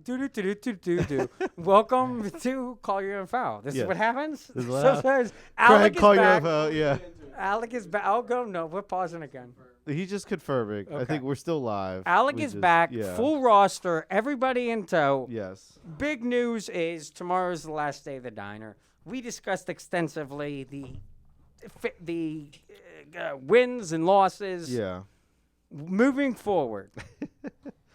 Do. Welcome to Call Your Foul. This is what happens. This is what Sometimes Alec is call back. your yeah. Alec is back. I'll go. No, we're pausing again. He's just confirming. I Okay. think we're still live. Alec is back. Yeah. Full roster. Everybody in tow. Yes. Big news is tomorrow's the last day of the diner. We discussed extensively the wins and losses. Yeah. Moving forward.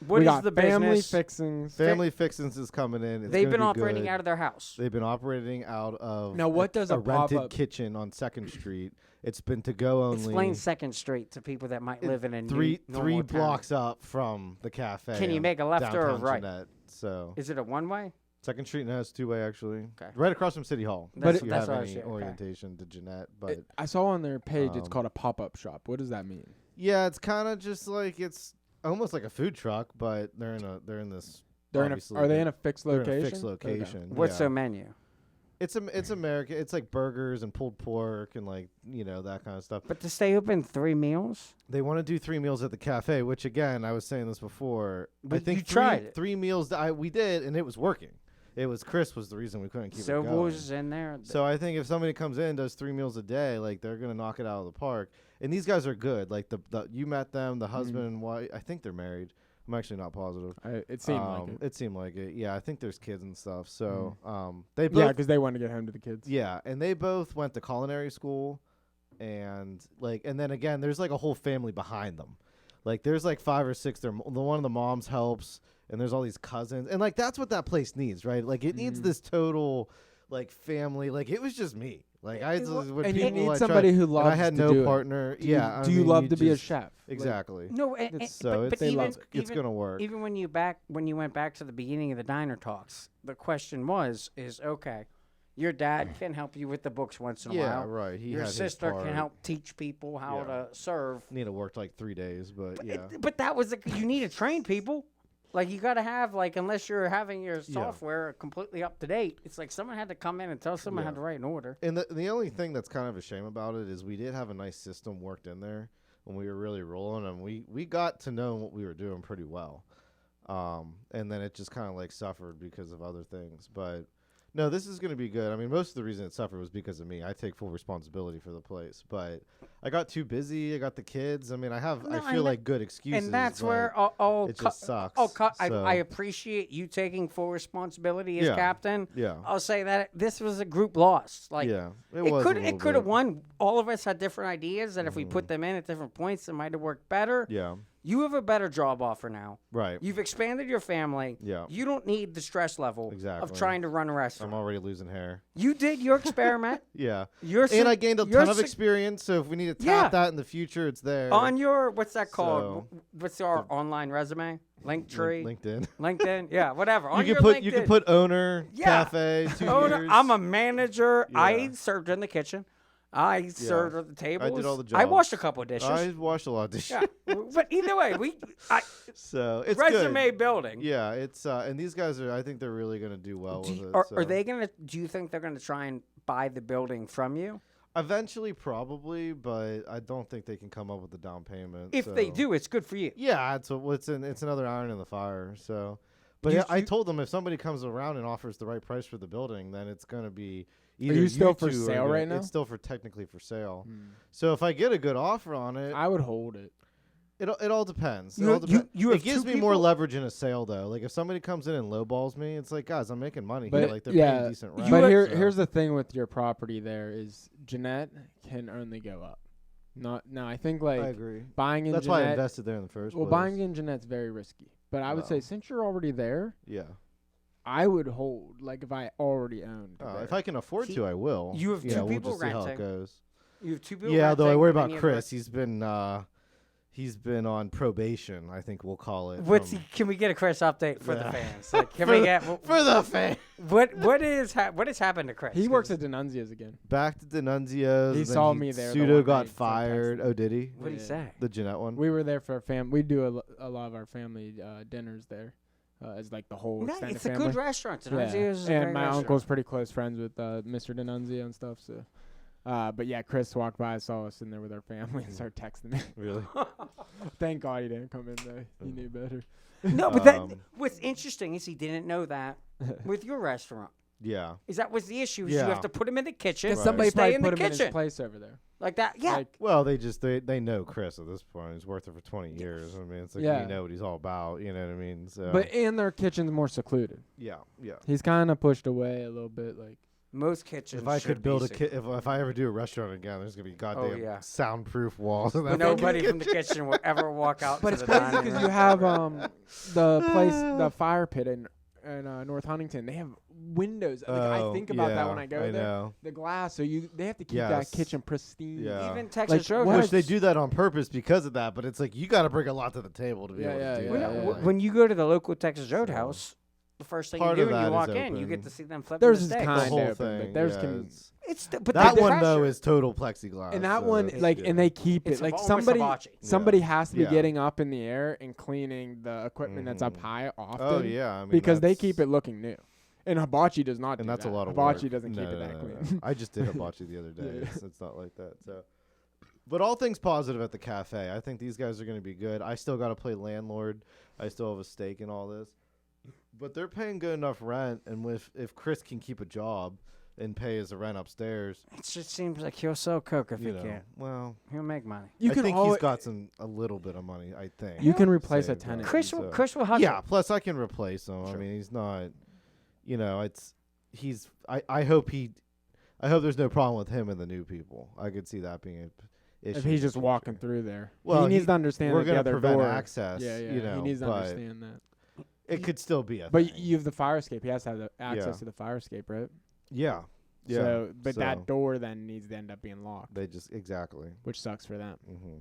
What we is got the family business? fixings. Family Fixins is coming in. It's They've gonna been be operating good. out of their house. They've been operating out of Now, what does a rented pop-up- kitchen on 2nd Street. It's been to go only. Explain Second Street to people that might live in a three normal town. blocks up from the cafe. Can you on make a left or a downtown right? Jeanette. So Is it a one-way? 2nd Street now is 2-way actually. Okay. Right across from City Hall. That's- if you that's have what I was any saying, okay. orientation to Jeanette, but I saw on their page it's Um, called a pop-up shop. What does that mean? yeah, it's kind of just like it's almost like a food truck, but they're in this. obviously, Are they in a fixed they're location? in a fixed Okay. location. What's yeah. their menu? It's American. It's like burgers and pulled pork and like that kind of stuff. But to stay open 3 meals? They want to do 3 meals at the cafe, which again I was saying this before. But I think you tried it. 3 meals we did, and it was working. It was Chris was the reason we couldn't keep it So going. was in there. So I think if somebody comes in and does 3 meals a day, like they're gonna knock it out of the park. And these guys are good. Like the you met them, the husband and wife. I think they're married. I'm actually not positive. It seemed like it. It seemed like it. Yeah, I think there's kids and stuff. So they both. Yeah, because they want to get home to the kids. Yeah, and they both went to culinary school, and then again, there's like a whole family behind them. Like there's like 5 or 6. The one of the moms helps, and there's all these cousins, and like that's what that place needs, right? Like it needs this total like family. Like it was just me. Like And you need somebody who loves. and I had to no do it. partner. Do you, yeah. do you love to be a chef? Exactly. No, So but it's gonna work. Even when you went back to the beginning of the diner talks, the question is okay, your dad can help you with the books once in a Yeah, while. right. He Your had his sister can part. help teach people how Yeah. to serve. Nina worked like 3 days, but yeah. But that was you need to train people. Like you got to have unless you're having your software completely up to date, it's like someone had to come in and tell someone how to write an order. And the only thing that's kind of a shame about it is we did have a nice system worked in there when we were really rolling, and we got to know what we were doing pretty well. And then it just kind of like suffered because of other things. But no, this is going to be good. I mean, most of the reason it suffered was because of me. I take full responsibility for the place, but I got too busy. I got the kids. I mean, I feel like good excuses. And that's where it just sucks. I appreciate you taking full responsibility as Yeah. captain. Yeah. I'll say that this was a group loss. Like Yeah, it could have won. All of us had different ideas that if we put them in at different points, it might have worked better. Yeah. You have a better job offer now. Right. You've expanded your family. Yeah. You don't need the stress level Exactly. of trying to run a restaurant. I'm already losing hair. You did your experiment. Yeah. Your And I gained a ton of experience, so if we need to tap that in the future, it's there. On your, what's that called? So- What's our online resume? Linktree? LinkedIn. LinkedIn? Yeah, whatever. On You your can LinkedIn. put owner, Yeah. cafe, 2 Owner, years. I'm a manager. Yeah. I served in the kitchen. I served at the tables. did all the I jobs. washed a couple of dishes. I washed a lot of dishes. Yeah. But either way, So it's resume good. building. Yeah, it's and these guys I think they're really gonna do well with it. Are so. they gonna? Do you think they're gonna try and buy the building from you? Eventually, probably, but I don't think they can come up with the down payment. If they do, it's good for you. Yeah, it's another iron in the fire. So, but I told them if somebody comes around and offers the right price for the building, then it's gonna be. Are you still for two are sale gonna- right now? It's still technically for sale. So if I get a good offer on it, I would hold it. it all depends. You have it gives two me more people? leverage in a sale though. Like if somebody comes in and lowballs me, it's like guys, I'm making money But here. Like they're yeah, paying decent rent. But so. here's the thing with your property there is Jeanette can only go up. I think I like agree. buying in That's Jeanette. why I invested there in the first Well, place. buying in Jeanette's very risky. But I would say since you're already there, Yeah. I would hold. Like if I already owned. If I can afford to, I will. You have two we'll people just see how it renting. goes. You have two people. Yeah, though I renting, worry and about you have Chris. He's been on probation. I think we'll call it. Can we get a Chris update for the Yeah. fans? Like, can we get for the fan? what has happened to Chris? He works at Denunzia's again. Back to Denunzio's. He and then saw me there the Pseudo one got night, so fired. Oh, did he? What did he say? The Jeanette one. We were there for we do a lot of our family dinners there, as like the whole No, extended it's a family. good restaurant. Yeah. Denunzio's is a And great my restaurant. uncle's pretty close friends with Mr. Denunzio and stuff. So, but yeah, Chris walked by, saw us in there with our family, and started texting me. Really? Thank God he didn't come in though. He knew better. No, but what's interesting is he didn't know that with your restaurant. Yeah. Is that was the issue? Is Yeah. you have to put him in the kitchen. Because Right. somebody stay probably in put the him in his kitchen place over there. like that. Yeah. Like, Well, they know Chris at this point. He's worked there for 20 years. I mean, it's like Yeah. we know what he's all about. You know what I mean? So. and their kitchen's more secluded. yeah. He's kind of pushed away a little bit. Like, Most kitchens. If I should could build be a kit, if I ever do a restaurant again, there's gonna be goddamn yeah. soundproof walls. In that Nobody fucking from the kitchen will ever walk out. but to it's the crazy dining because room. you have the place, the fire pit in North Huntington. They have windows. Like, I think about that when I go there. know. The glass, so they have to keep Yes. that kitchen pristine. Yeah. Even Texas Like, Roadhouse. Which they do that on purpose because of that, but it's like you got to bring a lot to the table to be able to do When, that. when you go to the local Texas Roadhouse, the first thing you Part do of when you that walk is in, you open. get to see them flipping Theirs the is steaks. the kind whole of, thing. but theirs yeah, can. it's- But that the one though pressure. is total plexiglass. And that so one, it's like, good. and they keep It's it like almost somebody. hibachi. Somebody has to be Yeah. getting up in the air and cleaning the equipment that's up Mhm. high often. Oh yeah, I mean, because they that's- keep it looking new. And hibachi does not and do that's that. a lot of hibachi work. doesn't keep it that No. clean. I just did hibachi the other day. Yeah. It's not like that. So, but all things positive at the cafe. I think these guys are going to be good. I still got to play landlord. I still have a stake in all this, but they're paying good enough rent. And if Chris can keep a job and pay his rent upstairs, It just seems like he'll sell coke if he you know, can. well, He'll make money. You I can think always, he's got a little bit of money. I think you can replace a saved tenant. up. Chris So- will hustle. Yeah. Plus, I can replace him. I Sure. mean, he's not. You know, he's. I hope there's no problem with him and the new people. I could see that being an issue. If in he's the just walking future. through there. Well, he needs to understand we're that the gonna other prevent door. access. Yeah, yeah. You know, he needs to but understand that. it could still be a But thing. you have the fire escape. He has to have the access Yeah. to the fire escape, right? Yeah. Yeah. So, but So that door then needs to end up being locked, They just exactly. which sucks for them. Mm-hmm.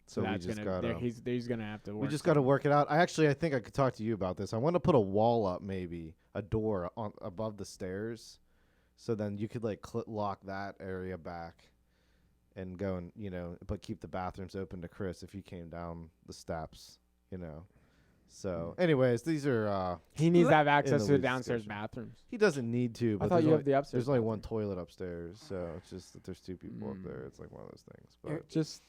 So So we that's just gonna. gotta. He's gonna have to work. We just got to work it out. I think I could talk to you about this. I want to put a wall up, maybe a door on above the stairs, so then you could like lock that area back, and go and but keep the bathrooms open to Chris if you came down the steps, So, anyways, these are. He needs to have access the to the lease downstairs discussion. bathrooms. He doesn't need to, I but thought you have the upstairs. there's only bathroom. one toilet upstairs, so it's just that there's two people up there. It's like one of those things.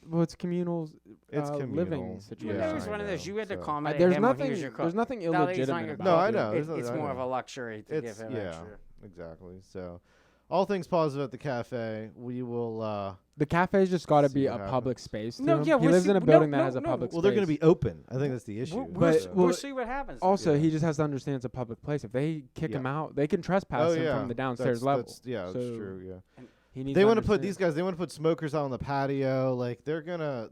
But It's communal. it's living communal. situation. There was I one of those. know, You had to so. accommodate There's him when nothing. he was your cook. There's nothing No, he's not illegitimate your about No, I it. know. It's I more know. of a luxury to It's give him extra. exactly. So, all things positive at the cafe. We will. The cafe's just got to See be what a happens. public space. To No, him. yeah, he we'll lives see- in a no, building that no, has a no. public Well, space. they're going to be open. I think that's the issue. But- We'll well, see what happens. Also, Yeah. he just has to understand it's a public place. If they kick Yeah. him out, they can trespass him from the downstairs level. That's So true. Yeah. he needs They to want to put understand. these guys. They want to put smokers out on the patio. Like they're gonna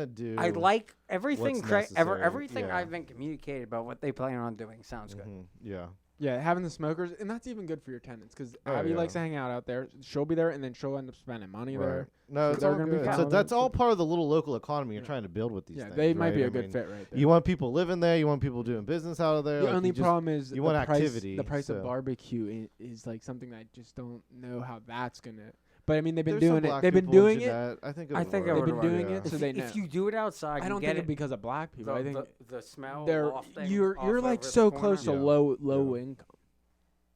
do. I like everything. what's necessary, Everything yeah. I've been communicated about what they plan on doing sounds good. Mhm, Yeah. Yeah, having the smokers, and that's even good for your tenants because Oh, Abby yeah. likes to hang out there. She'll be there, and then she'll end up spending money Right. there. No, So it's they're all gonna be good. fine So with that's it. all part of the little local economy you're Yeah. trying to build with these Yeah, things. they might be right? a I good mean, fit right there. You want people living there. You want people doing business out of there. The like, only you just- problem is you want the price, activity, The price so. of barbecue is like something that I just don't know how that's gonna. But I mean, they've been There's some doing it. black They've been people in doing it. Jeanette. I think. I think it They've would been work, doing yeah. it, so they know. If you do it outside, I you don't get think it. it's because of black people. I think the smell they're wafting you're off like over the so corner. close to Yeah. low Yeah. income,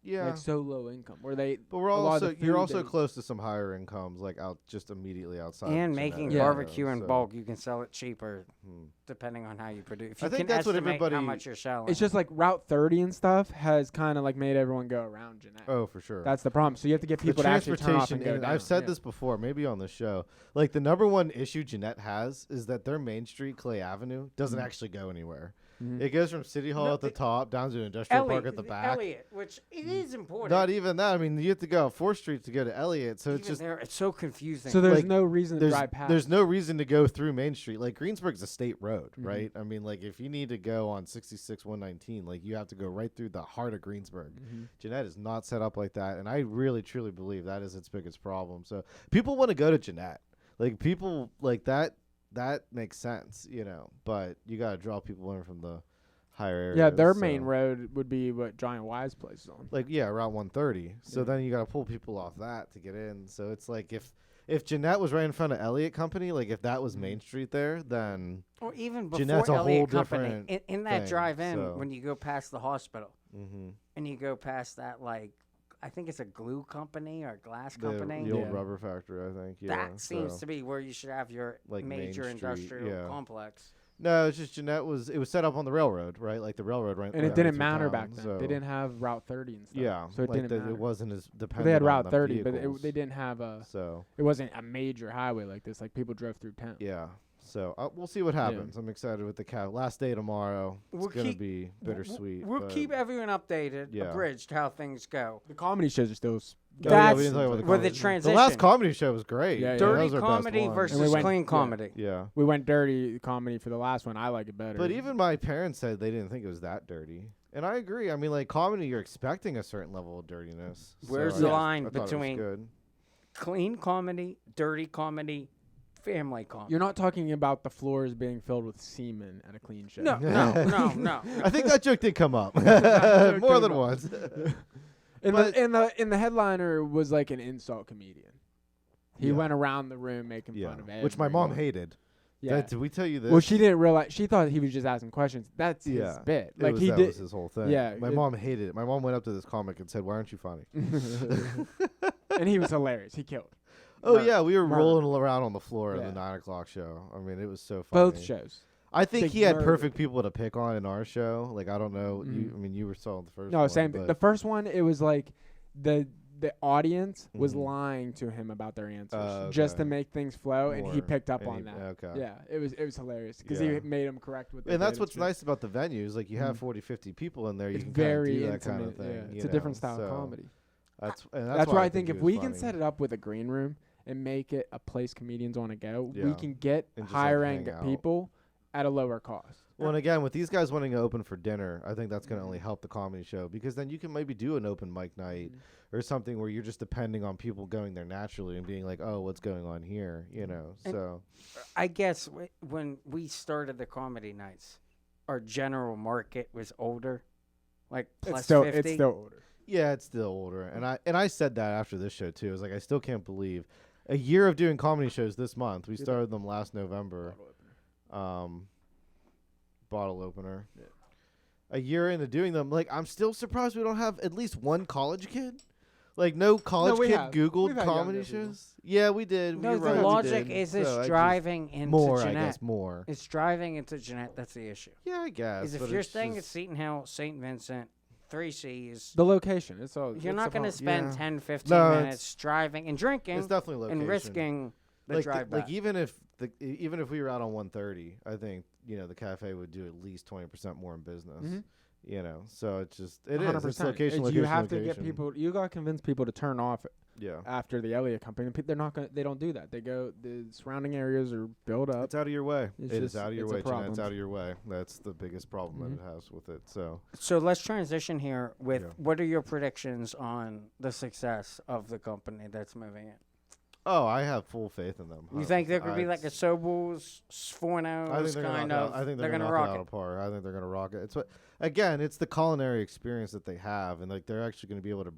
Yeah. like so low income, where they. But we're a lot of also the you're food also they- close to some higher incomes, like out just immediately outside. And of making Jeanette, Yeah. barbecue in so, bulk, you can sell it cheaper hmm. depending on how you produce. If I you think can that's what estimate how everybody- much you're selling. It's just like Route 30 and stuff has kind of like made everyone go around Jeanette. Oh, for sure. That's the problem. So you have to get The people to actually turn off and transportation, go and down. I've said Yeah. this before, maybe on the show. Like the number one issue Jeanette has is that their main street, Clay Avenue, doesn't actually go anywhere. Mhm. It goes from City Hall No, at the it- top down to an industrial park Elliott, at the back. Elliott, which it is important. Not even that. I mean, you have to go up 4th Street to go to Elliott, so it's Even just there, it's so confusing. So there's like, no reason to there's drive past. there's no reason to go through Main Street. Like Greensburg's a state road, Mhm. right? I mean, like if you need to go on 66 119, like you have to go right through the heart of Greensburg. Mhm. Jeanette is not set up like that, and I really truly believe that is its biggest problem. So people want to go to Jeanette, like people like that. That makes sense, but you got to draw people in from the higher areas. Yeah, their so. main road would be what Giant Wise place is on. Like Route 130. So Yeah. then you got to pull people off that to get in. So it's like if Jeanette was right in front of Elliott Company, like if that was Mm-hmm. Main Street there, then or even before Jeanette's a Elliott whole Company, different in that thing, drive-in, so. when you go past the hospital mm-hmm. and you go past that, like, I think it's a glue company or glass the company. old Yeah. rubber factory, I think. Yeah, That seems so. to be where you should have your Like Main major Street, industrial yeah. complex. No, it's just Jeanette it was set up on the railroad, right? Like the railroad, right? And it didn't matter back then. They didn't have Route 30 and stuff. Yeah, so it like didn't matter. It wasn't as dependent. Well, they had Route on 30, but they didn't have a. So it wasn't a major highway like this. Like people drove through town. Yeah. So we'll see what happens. I'm excited with the last day tomorrow. It's gonna be bittersweet. We'll keep everyone updated, abridged how things go. The comedy shows are still. That's we didn't talk about where the transition. The last comedy show was great. Yeah, dirty comedy versus clean comedy. Yeah. We went dirty comedy for the last one. I like it better. But even my parents said they didn't think it was that dirty. And I agree. I mean, like comedy, you're expecting a certain level of dirtiness. Where's the line between clean comedy, dirty comedy, family comedy? You're not talking about the floors being filled with semen at a clean show. No. I think that joke did come up more than once. In the headliner was like an insult comedian. He went around the room making fun of everyone. Which my mom hated. Yeah. Did we tell you this? Well, she didn't realize. She thought he was just asking questions. That's his bit. Like that was his whole thing. Yeah. My mom hated it. My mom went up to this comic and said, "Why aren't you funny?" And he was hilarious. He killed. Oh yeah, we were rolling around on the floor at the 9 o'clock show. I mean, it was so funny. Both shows. I think he had perfect people to pick on in our show. Like I don't know. You were still on the first. No, one, same thing. The first one, it was like the audience was lying to him about their answers just to make things flow, and he picked up on that. Okay. Yeah, it was hilarious because he made him correct with. And that's what's nice about the venues. Like you have 40, 50 people in there. It's You can very do that intimate. kind of thing. Yeah. It's a different style of comedy. That's why I think if we can set it up with a green room and make it a place comedians want to go, we can get higher end people at a lower cost. Well, and again, with these guys wanting to open for dinner, I think that's going to only help the comedy show because then you can maybe do an open mic night or something where you're just depending on people going there naturally and being like, oh, what's going on here? You know, and so. I guess when we started the comedy nights, our general market was older, like plus 50. It's still older. Yeah, it's still older. And I said that after this show, too. I was like, I still can't believe a year of doing comedy shows this month. We started them last November. Bottle opener. Yeah. A year into doing them, like I'm still surprised we don't have at least one college kid. Like no college kid Googled comedy shows. Yeah, we did. No, the logic is it's driving into Jeanette. I guess more. It's driving into Jeanette. That's the issue. Yeah, I guess. Is if you're staying at Seton Hill, St. Vincent, 3 C's. The location. It's all. You're not going to spend 10, 15 minutes driving and drinking. It's definitely location. And risking the drive back. Like even if we were out on 130, I think the cafe would do at least 20% more in business. Mm-hmm. So it's just it 100%. It's location. You have to get people. You got to convince people to turn off. After the Elliott Company, they're not going. They don't do that. They go. The surrounding areas are built up. It's out of your way. It is out of your way. It's out of your way. That's the biggest problem that it has with it. So let's transition here with what are your predictions on the success of the company that's moving in? Oh, I have full faith in them. You think there could be like a Sobel's, Forno's kind of? I think they're going to rock it out of par. I think they're going to rock it. It's the culinary experience that they have, and like they're actually going to be able to.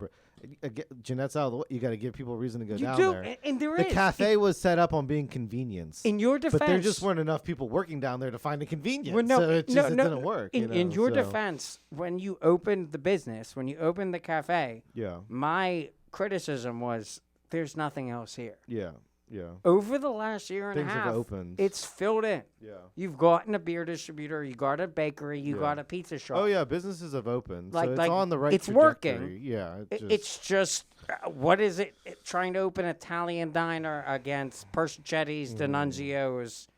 Jeanette's out of the way. You got to give people a reason to go down there. And the cafe was set up on being convenience. In your defense, but there just weren't enough people working down there to find a convenience. Well, so it didn't work. In your defense, when you opened the business, when you opened the cafe, my criticism was. There's nothing else here. Yeah. Over the last year and a half, have opened. It's filled in. Yeah. You've gotten a beer distributor, you got a bakery, you got a pizza shop. Oh yeah, businesses have opened. So it's on the right trajectory. Working. Yeah. It's just what is it? Trying to open an Italian diner against Percicetti's, D'Annunzio's.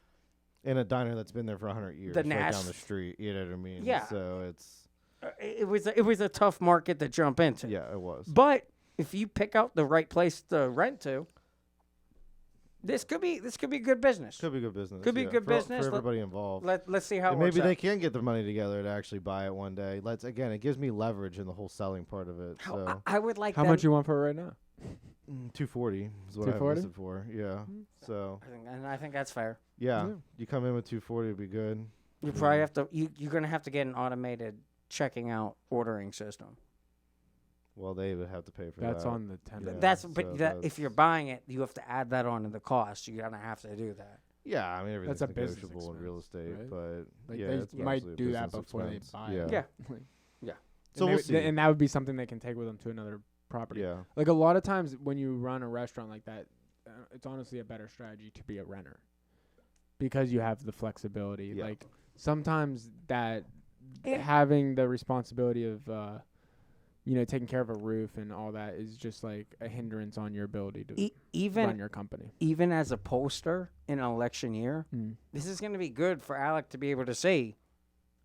In a diner that's been there for 100 years, right down the street. You know what I mean? Yeah. So it's. It was a tough market to jump into. Yeah, it was. But if you pick out the right place to rent to, this could be good business. Could be good business. Could be good business for everybody involved. Let's see how it works maybe they can get the money together to actually buy it one day. It gives me leverage in the whole selling part of it. So I would like. How much you want for it right now? 240 is what I have listed for. Yeah. So. I think that's fair. Yeah. You come in with 240, it'd be good. You probably have to. You're gonna have to get an automated checking out ordering system. Well, they would have to pay for that. That's on the tender. If you're buying it, you have to add that on to the cost. You're gonna have to do that. Yeah, I mean everything's negotiable in real estate, right? But they might do that before they buy it. Yeah. So we'll see. And that would be something they can take with them to another property. Yeah. Like a lot of times when you run a restaurant like that, it's honestly a better strategy to be a renter. because you have the flexibility. Yeah. Like sometimes that having the responsibility of taking care of a roof and all that is just like a hindrance on your ability to run your company. Even as a pollster in an election year, this is going to be good for Alec to be able to see,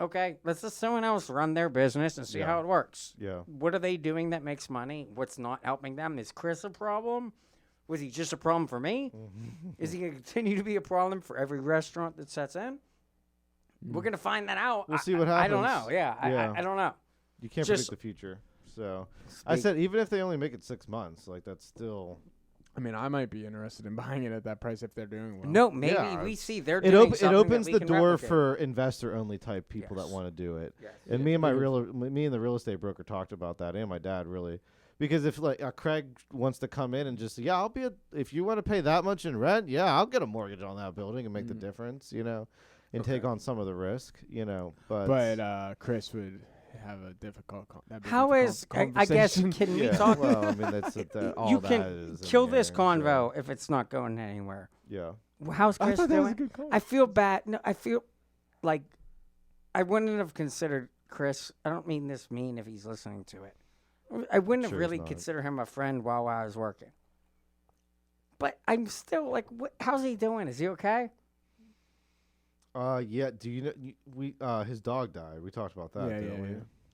okay, let's let someone else run their business and see how it works. Yeah. What are they doing that makes money? What's not helping them? Is Chris a problem? Was he just a problem for me? Is he going to continue to be a problem for every restaurant that sets in? We're going to find that out. We'll see what happens. I don't know. Yeah. I don't know. You can't predict the future. So I said, even if they only make it 6 months, like that's still. I mean, I might be interested in buying it at that price if they're doing well. No, maybe we see they're doing something. It opens the door replicate. for investor-only type people that want to do it. Yes. And me and the real estate broker talked about that, and my dad really, because if like Craig wants to come in and just if you want to pay that much in rent, I'll get a mortgage on that building and make the difference, and take on some of the risk, But Chris would have a difficult. How is I guess can we talk? Well, I mean that's all you that can is kill this convo if it's not going anywhere. Yeah. How's Chris doing? That was a good call. I feel bad. No, I feel like I wouldn't have considered Chris. I don't mean this mean if he's listening to it. I wouldn't have really considered him a friend while I was working. But I'm still like, how's he doing? Is he okay? Yeah. Do you know his dog died? We talked about that. Didn't we?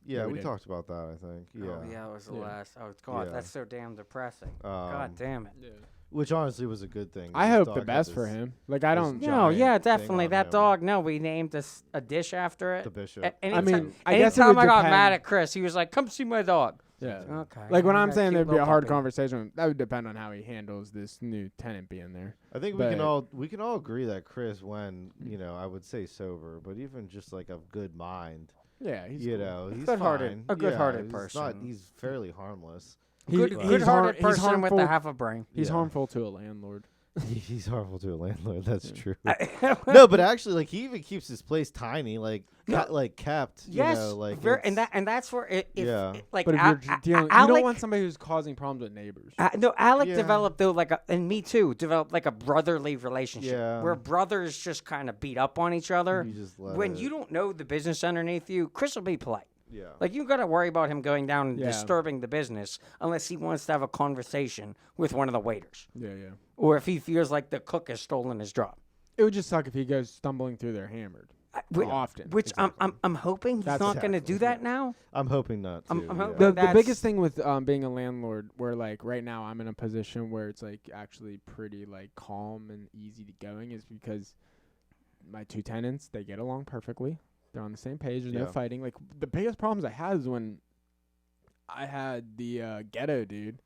Yeah, we talked about that. I think. Yeah. Oh yeah, it was the last. Oh God, that's so damn depressing. God damn it. Yeah. Which honestly was a good thing. I hope the best for him. Like I don't. No, yeah, definitely that dog. No, we named a dish after it. The Bishop. I guess anytime I got mad at Chris, he was like, "Come see my dog." Yeah. Okay. Like when I'm saying there'd be a hard conversation, that would depend on how he handles this new tenant being there. I think we can all agree that Chris, when I would say sober, but even just like of good mind. Yeah, he's he's good-hearted, a good-hearted person. He's fairly harmless. Good-hearted person with a half a brain. He's harmful to a landlord. He's harmful to a landlord. That's true. No, but actually, like he even keeps his place tiny, kept. Yes, and that's where But if you're dealing, you don't want somebody who's causing problems with neighbors. No, Alec developed and me too, developed like a brotherly relationship where brothers just kind of beat up on each other. When you don't know the business underneath you, Chris will be polite. Yeah. Like, you got to worry about him going down and disturbing the business unless he wants to have a conversation with one of the waiters. Yeah. Or if he feels like the cook has stolen his job. It would just suck if he goes stumbling through there hammered. Often. Which I'm hoping he's not going to do that now. I'm hoping not, too. I'm hoping the biggest thing with being a landlord, where, like, right now I'm in a position where it's, like, actually pretty, like, calm and easy to going is because my two tenants, they get along perfectly. They're on the same page. There's no fighting. Like, the biggest problems I had is when I had the ghetto dude,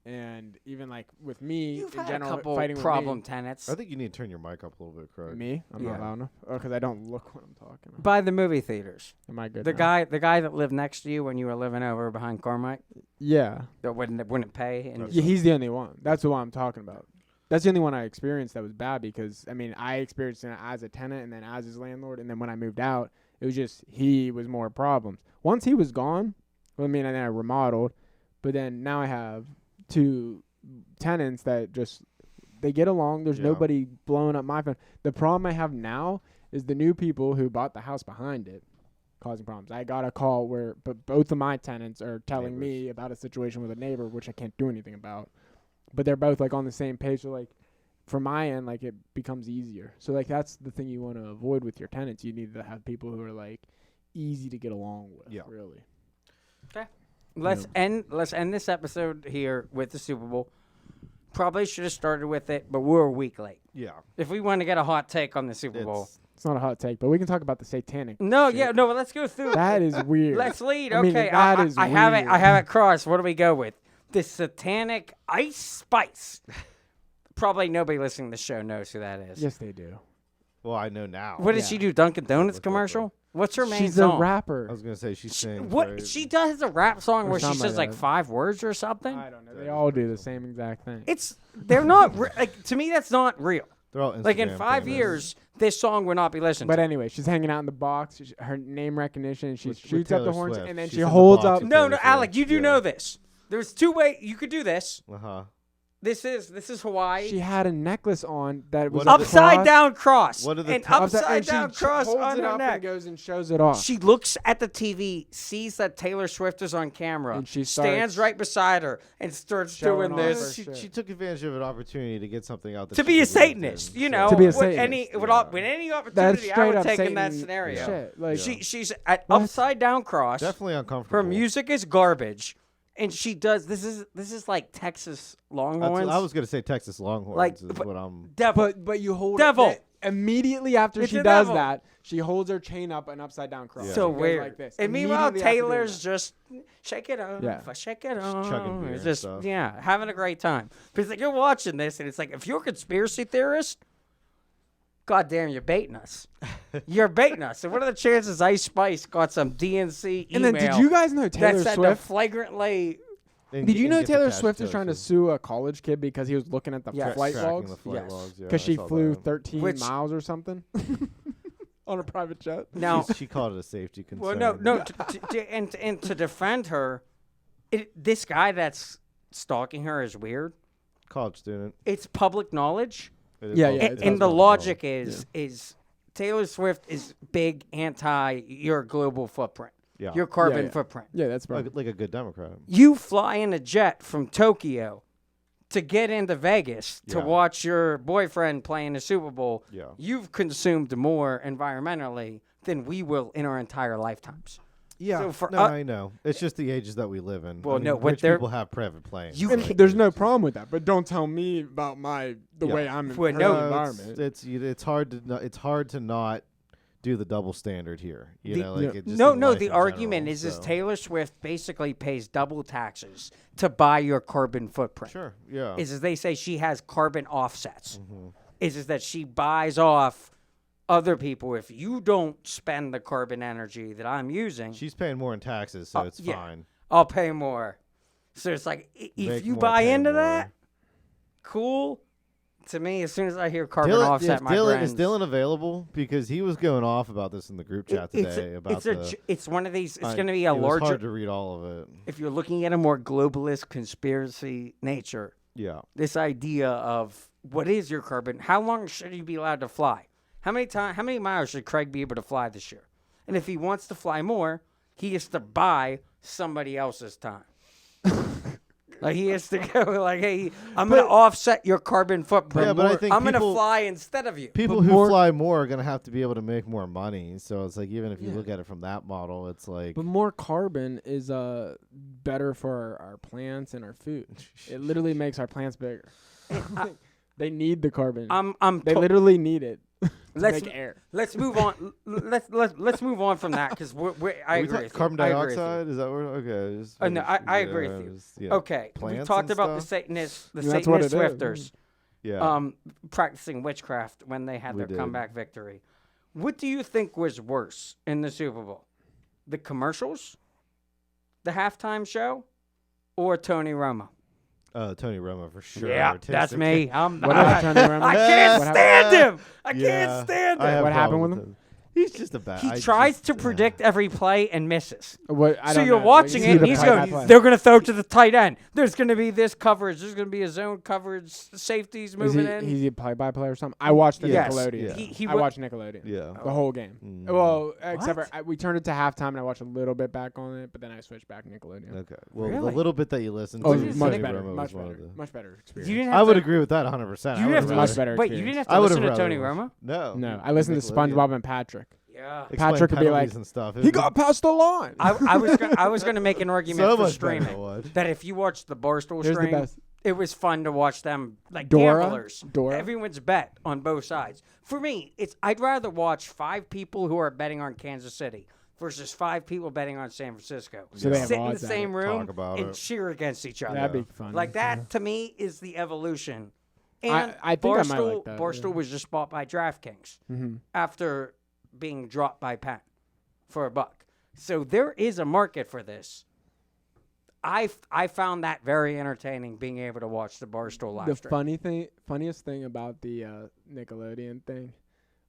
and even like with me, You've in had general, a couple fighting problem with tenants. I think you need to turn your mic up a little bit, Craig. Me? I'm not loud enough. Oh, because I don't look when I'm talking. By the movie theaters. Am I good? The guy that lived next to you when you were living over behind Carmike. Yeah. That wouldn't pay. And he's the only one. That's the one I'm talking about. That's the only one I experienced that was bad because I experienced it as a tenant and then as his landlord, and then when I moved out, it was just he was more problems. Once he was gone, and then I remodeled, but then now I have two tenants that just they get along. There's nobody blowing up my phone. The problem I have now is the new people who bought the house behind it causing problems. I got a call but both of my tenants are telling me about a situation with a neighbor, which I can't do anything about. But they're both like on the same page. So like, from my end, like it becomes easier. So like that's the thing you want to avoid with your tenants. You need to have people who are like easy to get along with. Yeah, really. Okay. Let's end this episode here with the Super Bowl. Probably should have started with it, but we're a week late. Yeah. If we want to get a hot take on the Super Bowl. It's not a hot take, but we can talk about the satanic. No, shit. But let's go through. That is weird. Let's lead. I mean, okay. that is I weird. have it crossed. What do we go with? The satanic ice spice. Probably nobody listening to the show knows who that is. Yes, they do. Well, I know now. What did she do? Dunkin' Donuts commercial? What's her main She's song? a rapper. I was gonna say she sings. What right? she does a rap song where she something says like like that. 5 words or something. I don't know. They all do the same exact thing. They're not like to me. That's not real. They're all like in Instagram 5 famous. years, this song would not be listened But to. anyway, she's hanging out in the box. Her name recognition. She With shoots up the Taylor horns, Swift. and then She's she in the holds box up. with No, Taylor Alec, Swift. you do know this. There's 2 ways you could do this. Uh-huh. This is Hawaii. She had a necklace on that was upside down cross. What are the an top- upside down cross holds on it her up neck. and goes and shows it off. She looks at the TV, sees that Taylor Swift is on camera, And she stands starts right beside her, and starts showing doing off this. her She took advantage of an opportunity to get something out. That To she be a believed in, Satanist, you know, To be a with Satanist, any with any That's opportunity, I straight would up take Satan in that scenario. shit. Like, She's at What? upside down cross. Definitely uncomfortable. Her music is garbage, and she does. This is like Texas Longhorns. I was gonna say Texas Longhorns. Like, is but- what I'm. devil. but you hold Devil. it immediately after It's she a does devil. that. She holds her chain up an upside down cross. Yeah. So It goes weird. like this. And meanwhile, Immediately after doing Taylor's that. just shake it off, Yeah. shake it chugging off. beer It's and just stuff. having a great time. Because like you're watching this, and it's like if you're a conspiracy theorist, God damn, you're baiting us. You're baiting us. And what are the chances Ice Spice got some DNC email? And then did you guys know that Taylor said to Swift? flagrantly? Did you know Taylor Swift is trying to sue a college kid because he was looking at the Yes. flight tracking logs? the flight Yes. logs? Yeah, Because I she saw flew that. 13 Which- miles or something on a private jet. Now, She called it a safety concern. well, no. And to defend her, this guy that's stalking her is weird. College student. It's public knowledge. It is Yeah, public- yeah, it And, is and the public logic knowledge. is Taylor Swift is big anti your global footprint, Yeah. your carbon yeah. footprint. Yeah, that's right. like a good Democrat. You fly in a jet from Tokyo to get into Vegas to Yeah. watch your boyfriend play in the Super Bowl. Yeah. You've consumed more environmentally than we will in our entire lifetimes. Yeah, So for no, I know. It's just the ages that we live in. Well, I mean, no, what rich they're- people have private planes. You And can't- there's no problem with that, but don't tell me about the Yeah. way I'm in Well, the no, environment. It's hard to not do the double standard here. You know, like yeah. it just No, in no. life The in argument general, is so. Taylor Swift basically pays double taxes to buy your carbon footprint. Sure, yeah. Is they say she has carbon offsets. Mm-hmm. Is that she buys off other people if you don't spend the carbon energy that I'm using. She's paying more in taxes, so it's yeah. fine. I'll pay more. So it's like if Make you more, buy pay into more. that, cool. To me, as soon as I hear carbon Dylan, offset, my Dylan, brain's- is Dylan available? Because he was going off about this in the group chat today. it's one of these. It's I- going to be a it was larger. hard to read all of it. If you're looking at a more globalist conspiracy nature, Yeah. this idea of what is your carbon? How long should you be allowed to fly? How many miles should Craig be able to fly this year? And if he wants to fly more, he has to buy somebody else's time. Like he has to go like, hey, I'm going to offset your carbon footprint. Yeah, but I think I'm going to people- fly instead of you. People But who more- fly more are going to have to be able to make more money. So it's like, even if you look at it from that model, it's like, But more carbon is better for our plants and our food. It literally makes our plants bigger. They need the carbon. They literally need it to Let's- make air. Let's move on. Let's move on from that because I agree. with you. carbon I agree with you. dioxide? Is that what? Okay. No, I agree with you. you. Okay, we plants talked and about the stuff? Satanists, the That's what Satanist it is. Swifters, Yeah. practicing witchcraft when they had We their did. comeback victory. What do you think was worse in the Super Bowl? The commercials, the halftime show, or Tony Romo? Tony Romo for sure. Yeah, that's Artistic. me. What about Tony Romo? I can't What stand him. I Yeah, can't stand I him. have What happened problems with him? He's just a bad. He tries to predict every play and misses. What, I So don't you're know. watching You it, see and the he's play-by-play. going, they're going to throw to the tight end. There's going to be this coverage. There's going to be a zone coverage, safeties Is moving in. he a play-by-play or something? I watched the Yes. Nickelodeon. Yeah. He I wa- watched Nickelodeon. Yeah. The whole game. Mm. Well, except What? for we turned it to halftime, and I watched a little bit back on it, but then I switched back to Nickelodeon. Okay. Well, Really? the little bit that you listened Oh, to, Did you much say- Tony better, Romo much was one better, of the. much better experience. You didn't have I would to, agree with that 100%. You I didn't would have to Much rather- listen. better Wait, you experience. didn't have I to would listen to have Tony rather- Romo? No. No, I listened to Nickelodeon. SpongeBob and Patrick. Yeah. Explain Patrick would be penalties like, and stuff. He got past the line. I was going to make an argument so for much streaming better, would. that if you watch the Barstool Here's the stream, best. it was fun to watch them like Dora? gamblers. Dora? Everyone's bet on both sides. For me, I'd rather watch 5 people who are betting on Kansas City versus 5 people betting on San Francisco. So they have Sit in the odds at same it. room Talk about and it. cheer against each other. That'd be fun. Like that to me is the evolution. And I think I Barstool, might like that, Barstool yeah. was just bought by DraftKings Mhm. after being dropped by Penn for $1. So there is a market for this. I found that very entertaining, being able to watch the Barstool live The stream. funniest thing about the Nickelodeon thing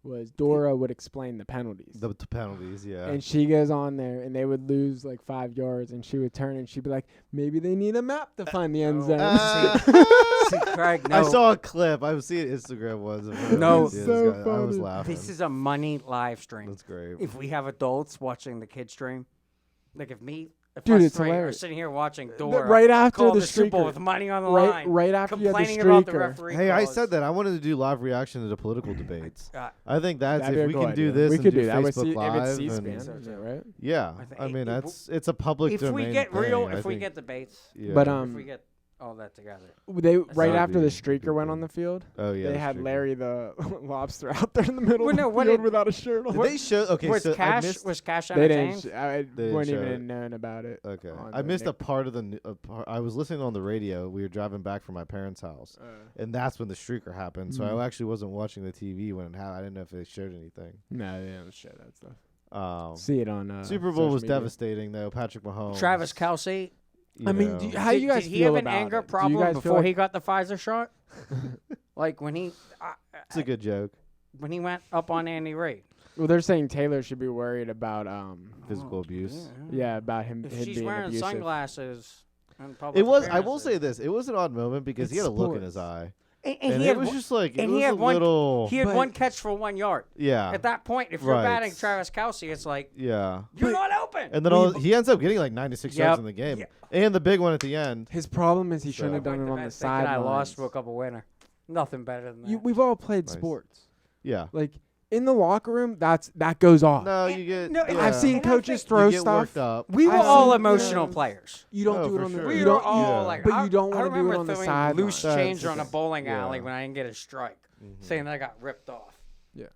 was Dora would explain the penalties. The penalties, yeah. And she goes on there, and they would lose like 5 yards, and she would turn and she'd be like, maybe they need a map to find the end zone. See, Craig, no. I saw a clip. I was seeing Instagram ones. No. So I was funny. laughing. This is a money live stream. That's great. If we have adults watching the kid stream, like if Dude, us it's three are hilarious. sitting here watching Dora Right after call the the Super Bowl streaker. with money on the line, Right after you had the complaining about the streaker. referee Hey, I calls. said that I wanted to do live reaction to the political debates. I think that's That'd be if a we good can do idea. this We and could do do that with Facebook if Live. it's C-SPAN, and, is that right? yeah, I mean it's a public if domain. we get thing, real, I if we think. get debates, Yeah. But if we get all that together. They right would after the be streaker went good. on the field, Oh yeah, they the had streaker. Larry the lobster out there in the middle Well, no, of the what field did- without a shirt on. Did they show? Okay, was so I Cash missed. was Cash They entertained? didn't. I They weren't didn't show even it. known about it. Okay, on I the missed a Nick- part of I was listening on the radio. We were driving back from my parents' house, and that's when the streaker happened. So I actually wasn't watching the TV when it happened. I didn't know if they showed anything. No, they don't show that stuff. See See it on Super Bowl social was media. devastating though. Patrick Mahomes, Travis Kelce. I mean, know. how you guys did he feel have an about anger it? Do you problem guys feel before like- he got the Pfizer shot? Like when it's a good joke. when he went up on Andy Reid. Well, they're saying Taylor should be worried about Physical abuse. yeah, about him If she's being wearing abusive. sunglasses in public It was. I will appearances. say this. It was an odd moment because It's he had a look in his sports. eye, And and he it had was one- just like it and was he a had one. little. He had But- one catch for 1 yard. Yeah. At that point, if you're Right. batting Travis Kelce, it's like Yeah. you're not open. And then he ends up getting like 96 yards Yep. in the game, Yeah. and the big one at the end. His problem is he So- shouldn't have done it on the I sideline. lost to a couple winner. Nothing better than that. We've all played Nice. sports. Yeah. Like in the locker room, that goes off. No, you get. No, yeah. I've seen And I coaches think throw you get stuff. worked up. we were I've all seen- emotional yeah. players. You don't Oh, do it for on the. sure. We You were don't. all yeah. like, But you don't I wanna do it remember on the throwing sideline. loose That's change the on a thing. bowling Yeah. alley when I didn't get a strike, saying that I got ripped off.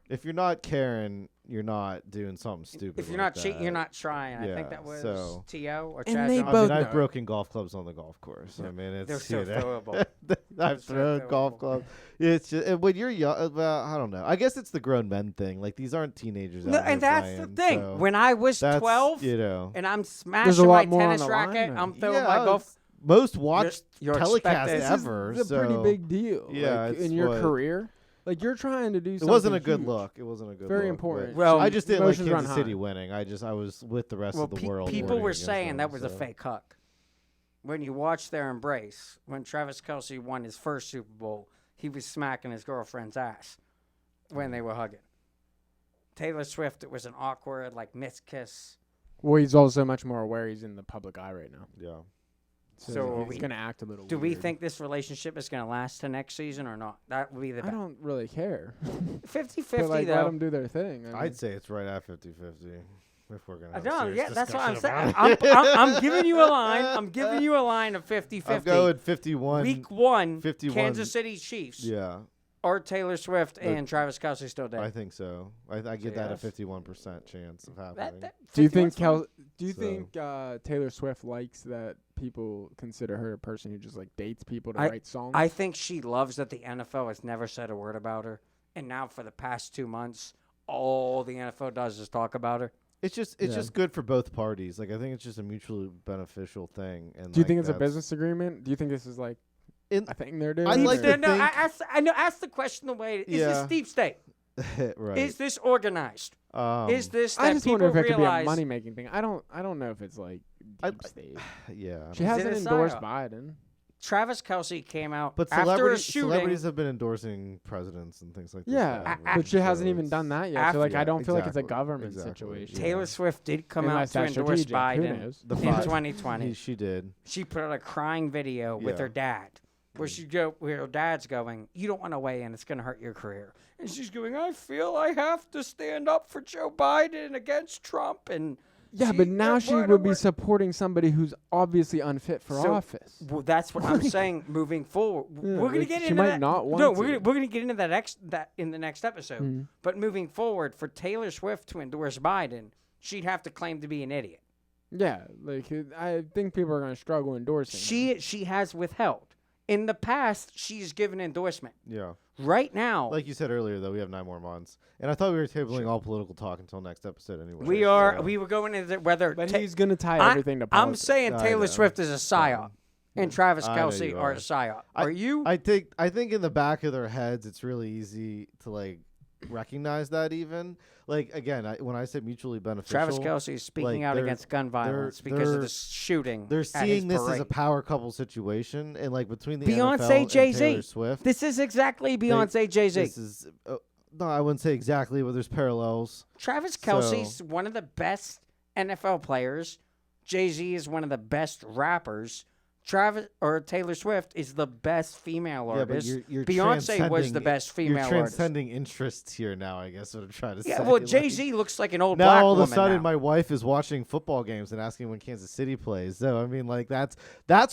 If you're not caring, you're not doing something stupid. If you're like not cheating, that. you're not trying. I think Yeah, that was so- T.O. or And Chad they Jones. I both mean, I've know. broken golf clubs on the golf course. I mean, it's They're so you know, throwable. I've so thrown golf throwable. clubs. It's just when you're young. I don't know. I guess it's the grown men thing. Like these aren't teenagers. No, out here and that's the playing, thing. so When I was that's, 12 you know, and I'm There's a smashing lot my more on tennis the line, racket, though. I'm throwing yeah, my golf. it's most watched you're telecast expected- ever. It's a pretty so big deal. Yeah, like, it's in your what- career, like you're trying to do It something. wasn't a good huge. look. It wasn't a good. Very look, important. but Well, I just didn't like emotions run Kansas City high. winning. I was with the rest Well, of the world. people rooting were against saying them, that was a so. fake huck. When you watch their embrace, when Travis Kelce won his first Super Bowl, he was smacking his girlfriend's ass when they were hugging. Taylor Swift, it was an awkward, like, missed kiss. Well, he's also much more aware he's in the public eye right now. Yeah. So are he's we- gonna act a little. Do we weird. think this relationship is going to last to next season or not? That would be the I don't really care. 50-50, But like, let though. them do their thing. I mean, I'd say it's right at 50-50 if we're gonna. I Have a don't. serious Yeah, that's what I'm discussion saying. about it. I'm giving you a line. I'm giving you a line of 50-50. I'm going 51. Week 1, 51. Kansas City Chiefs Yeah, or Taylor Swift But- and Travis Kelce still dead. I think so. I give that yes. a 51% chance of happening. do you think 51's fine. Do you So- think Taylor Swift likes that people consider her a person who just like dates people to I- write songs? I think she loves that the NFL has never said a word about her, and now for the past 2 months, all the NFL does is talk about her. It's just Yeah. good for both parties. Like I think it's just a mutually beneficial thing. And do you like, think it's a that's- business agreement? Do you think this is like In- a thing they're doing? I'd like or- to think- Ask the question the way: Is this Yeah. deep state? right. Is this organized? Is this that I just people wonder if it could be a realize? money making thing. I don't know if it's like I- deep state. yeah. She Is hasn't it a endorsed psyop? Biden. Travis Kelce came out But after a shooting. celebrities have been endorsing presidents and things like this. Yeah, forever, but she so hasn't even it's- done that yet. After- So like, I Yeah, don't feel like it's a exactly, government exactly. situation. Yeah. Taylor Swift did come Unless out to that's endorse strategic. Who Biden knows? The in five- 2020. She did. She put out a crying video with Yeah. her dad, where her dad's going, "You don't want to weigh in; it's going to hurt your career." And she's going, "I feel I have to stand up for Joe Biden against Trump." And Yeah, but now she would be supporting somebody who's obviously unfit for So, office. Well, that's what I'm saying. Moving forward, Yeah, we're gonna like, get she into might that. not want no, to. we're gonna get into that in the next episode. Mhm. But moving forward, for Taylor Swift to endorse Biden, she'd have to claim to be an idiot. Yeah, like I think people are going to struggle endorsing. her. She has withheld. In the past, she's given endorsement. Yeah. Right now, Like you said earlier, though, we have 9 more months, and I thought we were tabling all political talk until next episode anyway. we were going into whether. But Ta- he's going to tie I- everything to I'm politics. saying I Taylor know. Swift is a psyop, and Travis I know Kelce you are are. a psyop. I- Are you? I think in the back of their heads, it's really easy to like recognize that even. Like, again, when I say mutually beneficial, Travis Kelce is speaking out against gun violence because of the shooting. They're seeing this as a power couple situation, and like between the NFL Jay-Z. and Taylor Swift. This is exactly Beyonce, Jay-Z. This is no, I wouldn't say exactly, but there's parallels. Travis Kelce's one of the best NFL players. Jay-Z is one of the best rappers. Taylor Swift is the best female artist. But you're Beyonce was the best female artist. You're transcending interests here now, I guess, what I'm trying to say. Yeah, well, Jay-Z looks like an old now black all woman of a sudden now. My wife is watching football games and asking when Kansas City plays. So, I mean, like, that's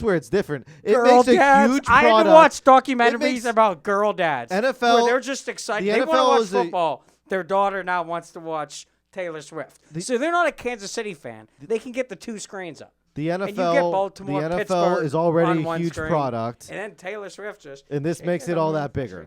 where it's different. It Girl makes dads. a huge I product. had to watch documentaries about girl dads. NFL, where they're just excited. They want to NFL watch is football. Their daughter now wants to watch Taylor Swift. So they're not a Kansas City fan. They can get the 2 screens up. The And you get Baltimore, NFL Pittsburgh is already on a one huge screen, product. And then Taylor Swift just... And this makes it all that bigger.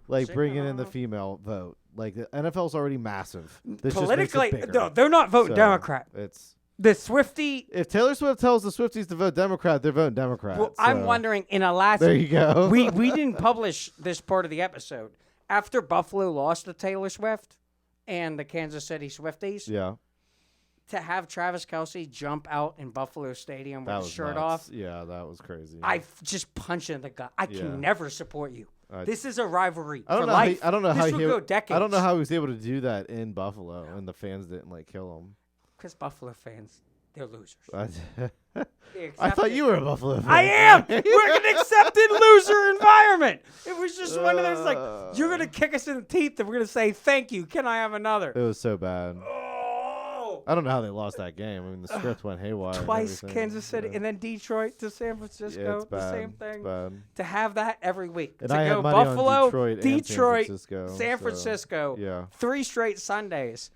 Like Shake bringing it in the off. female vote. Like the NFL's already massive. This Politically, just makes it no, bigger. they're not voting So, Democrat. It's The Swiftie... if Taylor Swift tells the Swifties to vote Democrat, they're voting Democrat. Well, so I'm wondering, in Alaska... There you go. we didn't publish this part of the episode. After Buffalo lost to Taylor Swift and the Kansas City Swifties... Yeah. To have Travis Kelce jump out in Buffalo Stadium with his shirt nuts. off, Yeah, that was crazy. I just punch in the gut. I can never support you. This is a rivalry I don't for know life. I don't know this how will he. go decades. I don't know how he was able to do that in Buffalo, and the fans didn't like kill him. Because Buffalo fans, they're losers. I thought you were a Buffalo fan. I am. We're an accepted loser environment. It was just one of those like, you're gonna kick us in the teeth, and we're gonna say thank you. Can I have another? It was so bad. Oh. I don't know how they lost that game. I mean, the script went haywire. Twice and Kansas City, yeah. and then Detroit to San Francisco. Yeah, it's the bad. same thing. It's bad. To have that every week. And to I go had money on Buffalo, Detroit and San Francisco, so, yeah. 3 straight Sundays.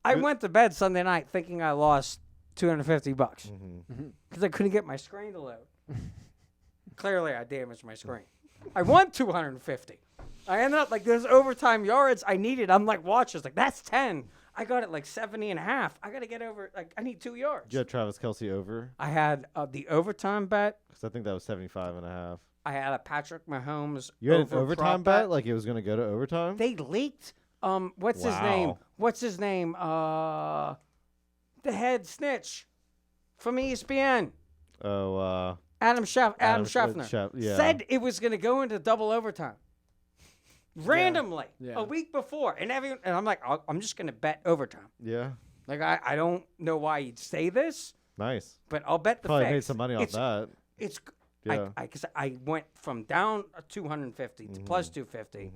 I went to bed Sunday night thinking I lost $250 because I couldn't get my screen to load. Clearly, I damaged my screen. I won $250. I ended up like there's overtime yards I needed. I'm like, watch, it's like that's 10. I got it like 70 and a half. I got to get over, like, I need 2 yards. Did you have Travis Kelce over? I had the overtime bet. Because I think that was 75 and a half. I had a Patrick Mahomes. You had an over overtime prop bet? Like it was going to go to overtime? They leaked. What's his name? What's his name? The head snitch from ESPN. Oh, Adam Scheffner. yeah. Said it was going to go into double overtime. Randomly, Yeah. a week before, and I'm like, I'm just gonna bet overtime. Yeah. Like I don't know why you'd say this, Nice. but I'll bet the Probably fix. made some money off that. It's Yeah. because I went from down 250 to plus 250,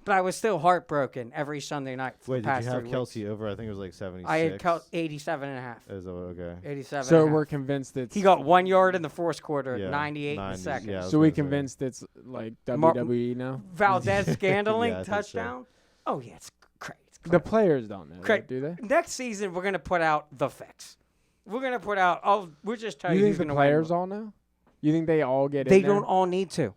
but I was still heartbroken every Sunday night for Wait, the did past you have 3 Kelce weeks. over? I think it was like 76. I had 87 and a half. Is that okay? 87. So and a we're half. convinced it's He got 1 yard in the fourth quarter, Yeah, 98 in the 90, second. yeah. I was so we gonna say. convinced it's like Mar- WWE now. Valdez Scandling Yeah, I think so. touchdown. Oh yeah, it's great. It's The great. players don't know, Great. that, do they? Next season, we're gonna put out the fix. We're gonna put out. We'll just tell you. You who's think the gonna players win. all know? You think they all get They in there? don't all need to.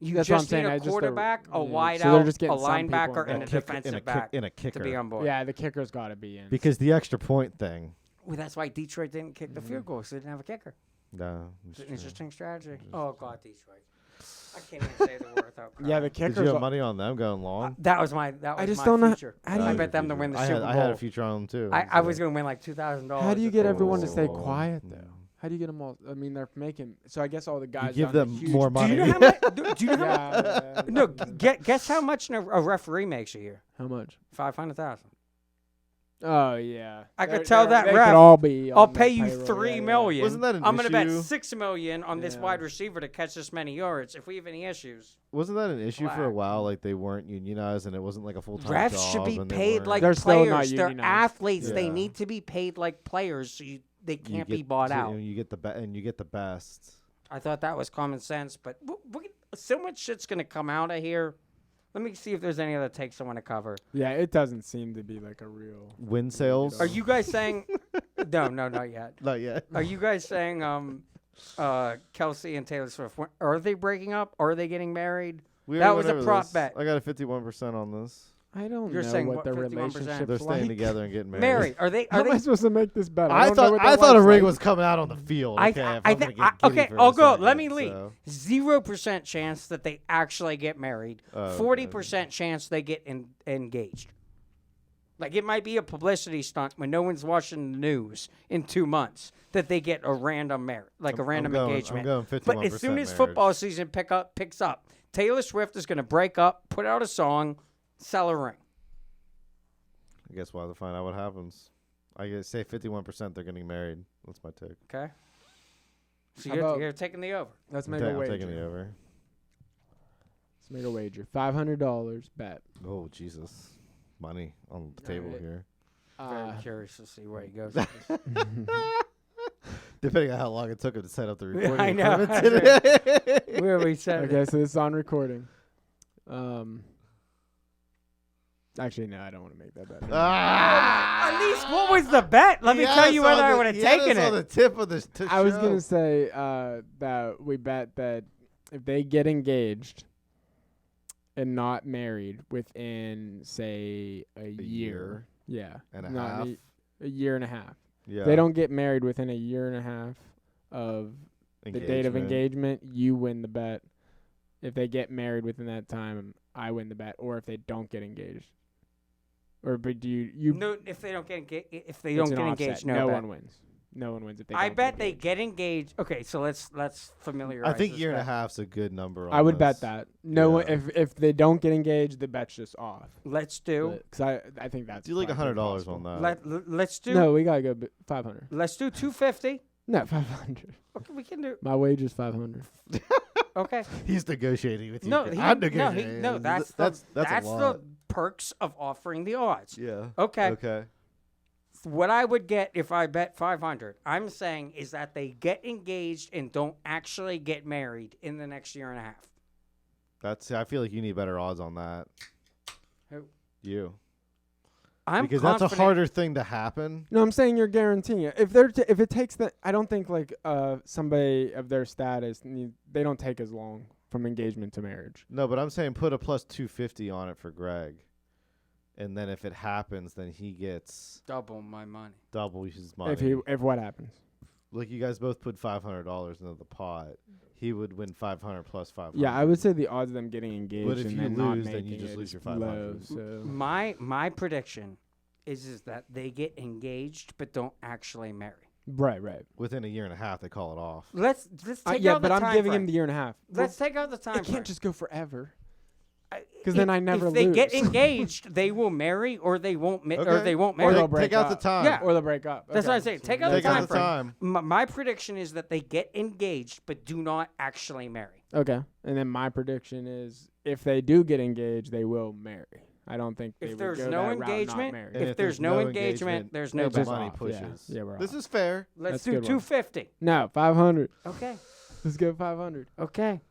You That's what I'm just saying, need I a just quarterback, a yeah. wide So they're out, just a getting some people linebacker, and a involved. defensive back and a to kicker. be on board. Yeah, the kicker's got to be in. Because the extra point thing. Well, that's why Detroit didn't kick the field goal, because they didn't have a kicker. No. It's an interesting strategy. Oh God, Detroit! I can't even say the word without crying. Yeah, the Did kicker's. you have money on them going long? That was my. That was I just my don't know- future. how do I you- bet them to win the I Super had, Bowl. I had a future on them too. I so. was going to win like $2,000. How do you if get they everyone won to the stay Super Bowl. quiet though? How do you get them all? I mean, they're making. So I guess all the guys. You give on the them huge- more Do money. you know how much? Do you know how much? Yeah. No, guess how much a referee makes a year? How much? 500,000. Oh yeah. I could They're- tell they're- that they ref, could all be. I'll on the pay you payroll. $3 Yeah, yeah. million. Wasn't that an I'm gonna bet issue? $6 million on this Yeah. wide receiver to catch this many yards. If we have any issues, Wasn't that an issue for a Black. while? Like they weren't unionized and it wasn't like a full time refs job. should be and they paid weren't- like They're still not players. They're unionized. athletes. They Yeah. need to be paid like players, so they you can't get be bought to- out. And you get the best. I thought that was common sense, but so much shit's gonna come out of here. Let me see if there's any other takes I want to cover. Yeah, it doesn't seem to be like a real. Win sales. Are you guys saying? No, not yet. Not yet. Are you guys saying Kelce and Taylor Swift, are they breaking up? Are they getting married? We That already was went a over prop this. bet. I got a 51% on this. I don't You're know saying what what, their 51%? relationship They're is staying like. together and getting married. Mary, are they? How Are am I they? supposed to make this bet? I don't know what thought a life's ring like. was coming out on the field. Okay, if I'm gonna get okay, giddy for I'll a go. Let second, me lead. so. 0% chance that they actually get married. Oh, 40% chance they get engaged. Like it might be a publicity stunt when no one's watching the news in 2 months that they get a random engagement. I'm going 51% But as soon as marriage. football season picks up, Taylor Swift is going to break up, put out a song, sell a ring. I guess we'll have to find out what happens. I guess say 51% they're getting married. That's my take. Okay. So How you're, about- you're taking the over. Let's I'm make a I'm wager. taking the over. Let's make a wager. $500 bet. Oh Jesus, money on the table Alright. here. Very curious to see where he goes. Depending on how long it took him to set up the recording. I know. equipment today. Where we said Okay, so this is on recording. Actually, no, I don't want to make that bet. At least what was the bet? Let me tell you whether I would have taken on the it. tip of the I was show. gonna say that we bet that if they get engaged and not married within, say, a year, yeah, and a not half. a year and a half. Yeah. They don't get married within a year and a half of the date of engagement. You win the bet. If they get married within that time, I win the bet. Or if they don't get engaged, or but do you? No, if they don't get engaged, if they it's don't an get offset. engaged, no bet. one wins. No one wins if they. I don't bet get they engaged. get engaged. Okay, so let's familiarize. I think this year and a bet. half's a good number. On I would bet this. that. No one, Yeah. if they don't get engaged, the bet's just off. Let's do. Because I think that's. Do like probably $100 possible. on that. Let's do. No, we gotta go 500. Let's do 250. No, 500. Okay, we can do. My wage is 500. Okay. He's negotiating with you. No, I'm negotiating. that's that's the a lot. perks of offering the odds. Yeah. Okay. Okay. What I would get if I bet 500, I'm saying is that they get engaged and don't actually get married in the next year and a half. I feel like you need better odds on that. Who? You. I'm Because that's a confident- harder thing to happen. No, I'm saying you're guaranteeing it. If they're if it takes the, I don't think like somebody of their status they don't take as long from engagement to marriage. No, but I'm saying put a plus 250 on it for Greg. And then if it happens, then he gets double my money. double his money. If what happens? Like you guys both put $500 into the pot, he would win 500 plus 500. Yeah, I would say the odds of them getting engaged. But if and you then not lose, then you making just it lose is your 500. low, so My prediction is that they get engaged but don't actually marry. right. Within a year and a half, they call it off. Let's take Yeah, out but the I'm time giving frame. him the year and a half. Let's take out the time It frame. can't just go forever. 'Cause If- then I never If they get lose. engaged, they will marry, or they won't. Or Okay. they won't Or marry. they'll Take break out the up. time. Yeah. Or they'll break up. That's what I'm saying. Take out the Take out time the frame. time. My prediction is that they get engaged but do not actually marry. Okay. And then my prediction is if they do get engaged, they will marry. I don't think they If would there's go no that route, not engagement, marry. And if there's no engagement, there's no it's the just bet. money off, pushes. Yeah, we're This off. is fair. Let's That's a do good one. 250. No, 500. Okay. Let's go 500. Okay.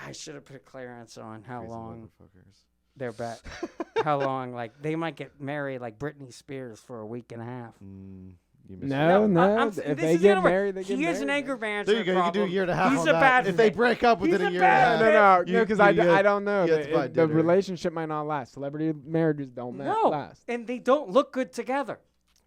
I should have put clearance on how Crazy long motherfuckers. their bet. How long? Like they might get married, like Britney Spears, for a week and a half. You missed No, it. no. this If they is get gonna work. married, they get He married. is an anger There management you go. You can do a problem. year and a half He's on a that. bad If they fit. break up within He's a a year and a bad half. fit. No, You- because you I get- don't know. you have to buy The dinner. relationship might not last. Celebrity marriages don't No, last. and they don't look good together.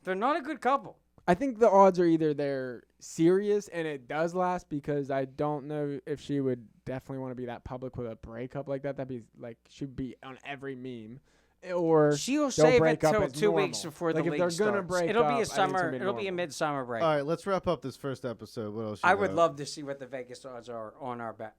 They're not a good couple. I think the odds are either they're serious and it does last, because I don't know if she would definitely want to be that public with a breakup like that. That'd be like she'd be on every meme. Or She'll they'll save it break up till as 2 weeks normal. before Like, the if league they're gonna starts. break It'll up, be I a think it's gonna summer. be It'll be a normal. midsummer break. All right, let's wrap up this first episode. What else? You I would got? love to see what the Vegas odds are on our bet.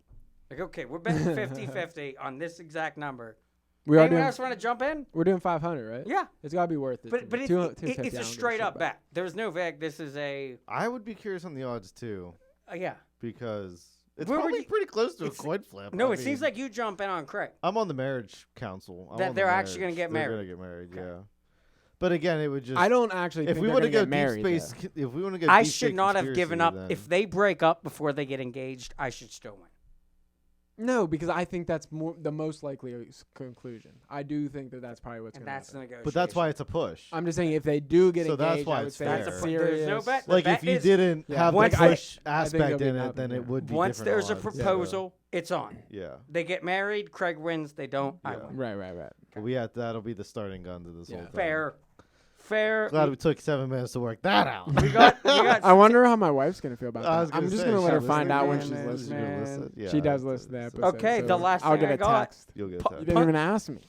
Like, okay, we're betting 50-50 on this exact number. we are Anyone doing. else want to jump in? We're doing 500, right? Yeah, It's gotta be worth it. but to me. it's, 250, it's I a don't give straight shit up about. bet. There's no veg. This is a I would be curious on the odds too, yeah. because it's Where would probably you- pretty close to a it's- coin flip. No, I it seems mean, like you jump in on Craig. I'm on the marriage council. I'm That on the they're actually gonna marriage. get They're married. gonna get married. Okay. Yeah. But again, it would just. I don't actually. If think we want to go get married, deep space, though. if we want to go, I deep should space not have given conspiracy, up. then- If they break up before they get engaged, I should still win. No, because I think that's the most likely conclusion. I do think that's probably what's going to happen. Negotiation. But that's why it's a push. I'm just saying if they do get So engaged, that's why I would it's say fair. it's That's a serious. there's no bet. Like bet if you is- didn't Yeah. have Once the they- push aspect there'll in be it, nothing, then yeah. it would be Once different there's a odds. proposal, it's on. Yeah. They get married. Craig wins. They don't. I Yeah. win. Right. But that'll be the starting gun to this Yeah. whole thing. Fair. Glad we took 7 minutes to work that out. We got. I wonder how my wife's going to feel about I was that. I'm gonna just say, going to let her she's find out when listening, she's man. listening. She's gonna listen. Yeah, She does it's- listen to the it's- episode. Okay, so the last I'll thing get I a got- text. You'll get a You text. didn't even ask me.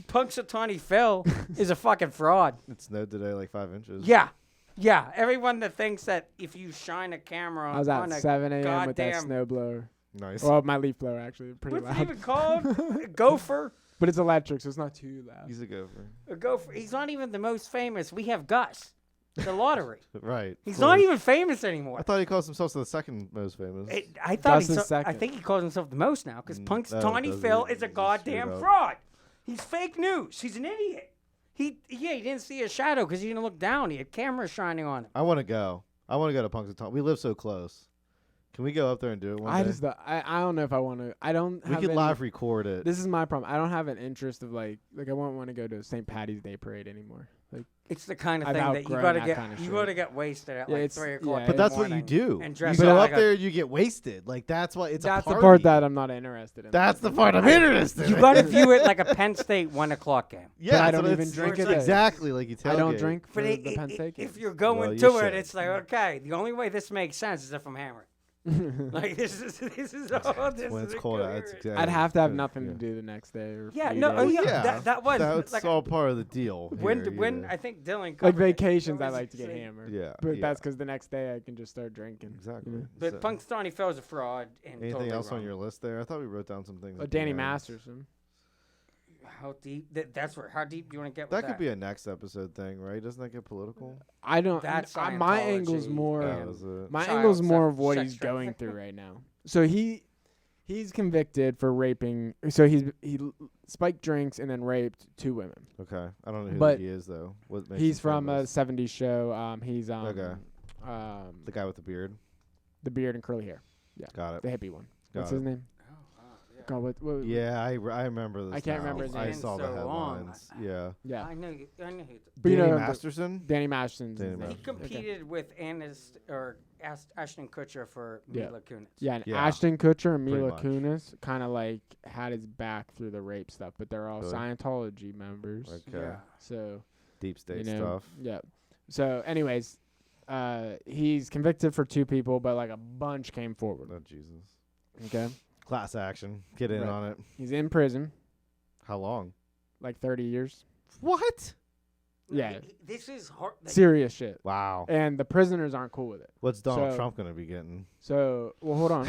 Punxsutawney Phil is a fucking fraud. It snowed today like 5 inches. Yeah. Everyone that thinks that if you shine a camera I was on at a 7 a.m. with that goddamn- snow blower. Nice. Well, my leaf blower actually, pretty what's it loud. even called? Gopher. But it's electric, so it's not too loud. He's a gopher. A gopher. He's not even the most famous. We have Gus, the lottery. Right. He's of not course. even famous I anymore. thought he calls himself the second most famous. I thought Gus is I second. think he calls himself the most now because No, Punxsutawney does Phil he? is a He's goddamn screwed up. fraud. He's fake news. He's an idiot. He didn't see a shadow because he didn't look down. He had cameras shining on him. I want to go. I want to go to Punxsutawney. We live so close. Can we go up there and do it one day? I don't know if I want to. I don't. We have could any- live record it. This is my problem. I don't have an interest of like I won't want to go to a St. Patty's Day parade anymore. Like It's the kind of I've thing that you outgrown gotta that get. kinda You shit. gotta get wasted at Yeah, like it's- 3 yeah, o'clock. it's- but in the that's what you morning do. And You dress go up up like there, you get wasted. Like that's what it's. that's a the party. part that I'm not interested in. That's the part I'm interested. You in. gotta view it like a Penn State 1 o'clock game. Yeah, I that's don't what even it's- drink it's it. exactly like you tailgate. I don't drink for But the Penn State if games. you're going Well, you to should. it, it's like okay. The only way this makes sense is if I'm hammered. Like this is all. This When is it's cold out, it's incoherent. exactly. I'd have to have yeah. nothing to do the next day or Yeah, few no, days. yeah. That was That's like all part of the deal. when here, I think Dylan Like covered it. vacations, There I was- like to get see, hammered. Yeah, But yeah. that's because the next day I can just start drinking. Exactly. You know? But So- Punxsutawney Phil's a fraud. And Anything totally else wrong. on your list there? I thought we wrote down some things. at the Danny end. Masterson. How deep? That's where. How deep do you want to get? That with could be a next episode thing, right? Doesn't that get political? I don't. That's my angle's Scientology more. and is it? My child angle's more of what sex he's going trafficking. through right now. So he's convicted for raping. So he spiked drinks and then raped 2 women. Okay, I don't know who But he is though. What makes He's him from a famous? '70s show. He's Okay. The guy with the beard. the beard and curly hair, Got it. the hippie one. Got What's it. his name? God, what Yeah, I remember this. I can't now. remember his I name. saw the So long. headlines. Yeah. Yeah, I know. I know. but you Danny know the- Masterson. Danny Masterson's Danny his name. He Masterson. competed with Ashton Kutcher for Yeah. Mila Kunis. Yeah, and Yeah, Ashton Kutcher and pretty Mila much. Kunis kind of like had his back through the rape stuff, but they're all Really? Scientology members. Okay. Yeah. So Deep state you know, stuff. yeah. So, anyways, he's convicted for 2 people, but like a bunch came forward. Oh Jesus. Okay, Class action. Get in Right. on it. he's in prison How long? like 30 years. What? Yeah. This is hard. Like, Serious shit. Wow. And the prisoners aren't cool with it. What's Donald So- Trump gonna be getting? So, well, hold on.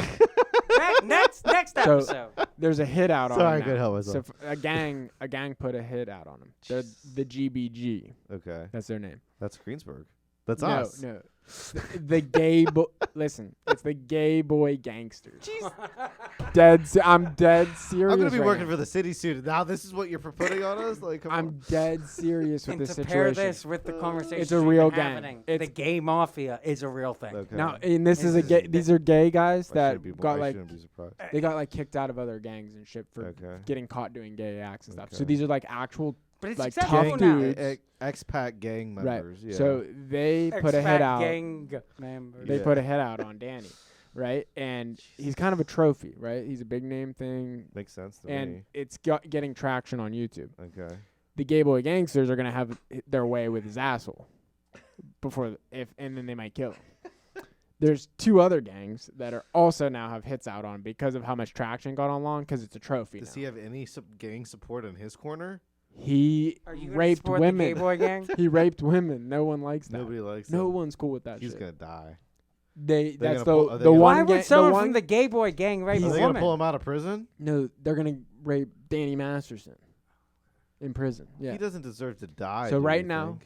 next So- episode. There's a hit out on Sorry, I him. couldn't now. help So myself. a gang put a hit out on him. They're the GBG. Okay, That's their name. that's Greensburg. That's no, us. no. The gay listen, it's the gay boy gangsters. I'm dead serious. I'm gonna be right working now. for the city soon. Now this is what you're putting on us? Like, come I'm on. dead serious with And this to pair situation. this with the conversation It's a real gang. happening, It's- the gay mafia is a real thing. Okay. Now, and this is a This gay. is- These are gay guys I that shouldn't be, got I like shouldn't be surprised. they got like kicked out of other gangs and shit for Okay. getting caught doing gay acts and stuff. So Okay. these are like actual But it's like acceptable tough now. dudes. Expat gang members. right. Yeah. So they put a Expat hit out. gang members. They Yeah. put a hit out on Danny, right? And he's kind of a trophy, right? He's a big name thing, makes sense to and me. it's getting traction on YouTube. Okay. The gay boy gangsters are gonna have their way with his asshole and then they might kill him. There's 2 other gangs that are also now have hits out on because of how much traction got on because it's a trophy. Does now. he have any gang support in his corner? He Are you gonna raped support the gay women. boy gang? He raped women. No one likes that. Nobody likes No him. one's cool with that He's shit. gonna die. That's gonna the pull- are they the gonna- one. Why ga- would someone the one, from the gay boy gang rape Are a they gonna woman? pull him out of prison? No, they're gonna rape Danny Masterson in prison. Yeah. He doesn't deserve to die. So do right you now-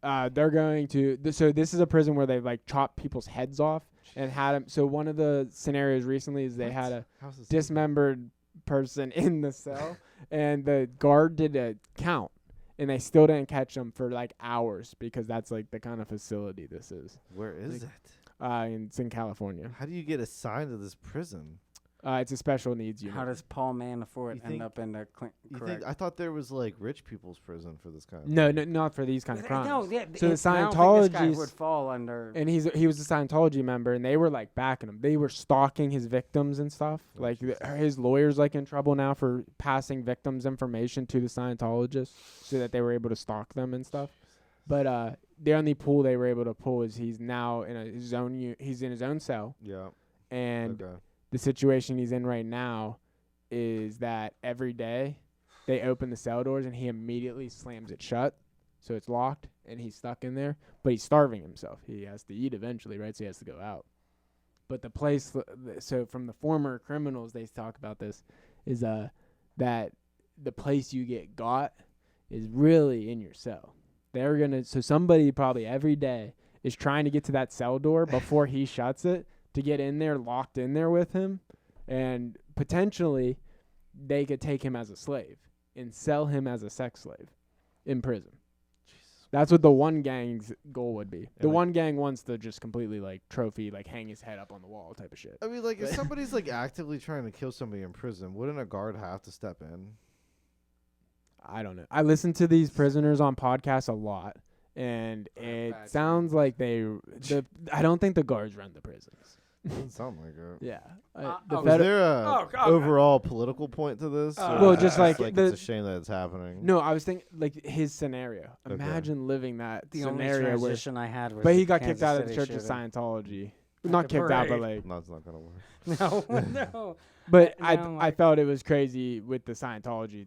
think? They're going to. So this is a prison where they've like chopped people's heads off and had them. So one of the scenarios recently is they had a How's this dismembered person in the cell, and the guard did a count, and they still didn't catch him for like hours because that's like the kind of facility this is. Where is like- it? And it's in California. How do you get assigned to this prison? It's a special needs unit. How does Paul Manafort end up in the correct? I thought there was like rich people's prison for this kind of No, thing. not for these kind of crimes. No, so the I don't think this guy Scientologists would fall under. and he was a Scientology member, and they were like backing him. They were stalking his victims and stuff. Like his lawyer's like in trouble now for passing victims' information to the Scientologists so that they were able to stalk them and stuff. But the only pool they were able to pull is he's now in his own. He's in his own cell. Yeah. And the situation he's in right now is that every day they open the cell doors and he immediately slams it shut. So it's locked and he's stuck in there, but he's starving himself. He has to eat eventually, right? So he has to go out. But the place, so from the former criminals, they talk about this, is that the place you get got is really in your cell. So somebody probably every day is trying to get to that cell door before he shuts it to get in there, locked in there with him, and potentially they could take him as a slave and sell him as a sex slave in prison. Jesus. That's what the one gang's goal would be. The one gang wants to just completely like trophy, like hang his head up on the wall type of shit. I mean, like if somebody's like actively trying to kill somebody in prison, wouldn't a guard have to step in? I don't know. I listen to these prisoners on podcasts a lot, and it sounds like I don't think the guards run the prisons. Doesn't sound like it. Yeah. Is there a overall political point to this? Well, just like it's a shame that it's happening. No, I was thinking like his scenario. Imagine living that the scenario only transition I had was. But he got kicked out of the Church of Scientology. Not kicked out, but like. No, it's not gonna work. No. But I felt it was crazy with the Scientology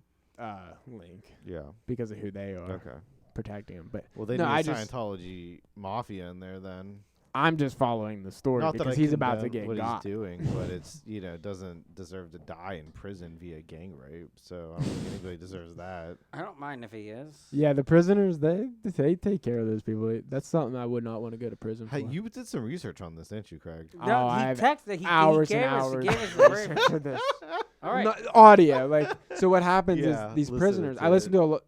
link. Yeah. Because of who they are. Okay. Protecting him, but well, they need a Scientology mafia in there then. I'm just following the story because he's about to get what got. He's doing, but it's doesn't deserve to die in prison via gang rape. So I don't think anybody deserves that. I don't mind if he is. Yeah, the prisoners they take care of those people. That's something I would not want to go to prison for. You did some research on this, didn't you, Craig? No, he texted. Hours he gave and us, hours. He gave us research for this. All right. Audio, like so. What happens is these prisoners. I listen to a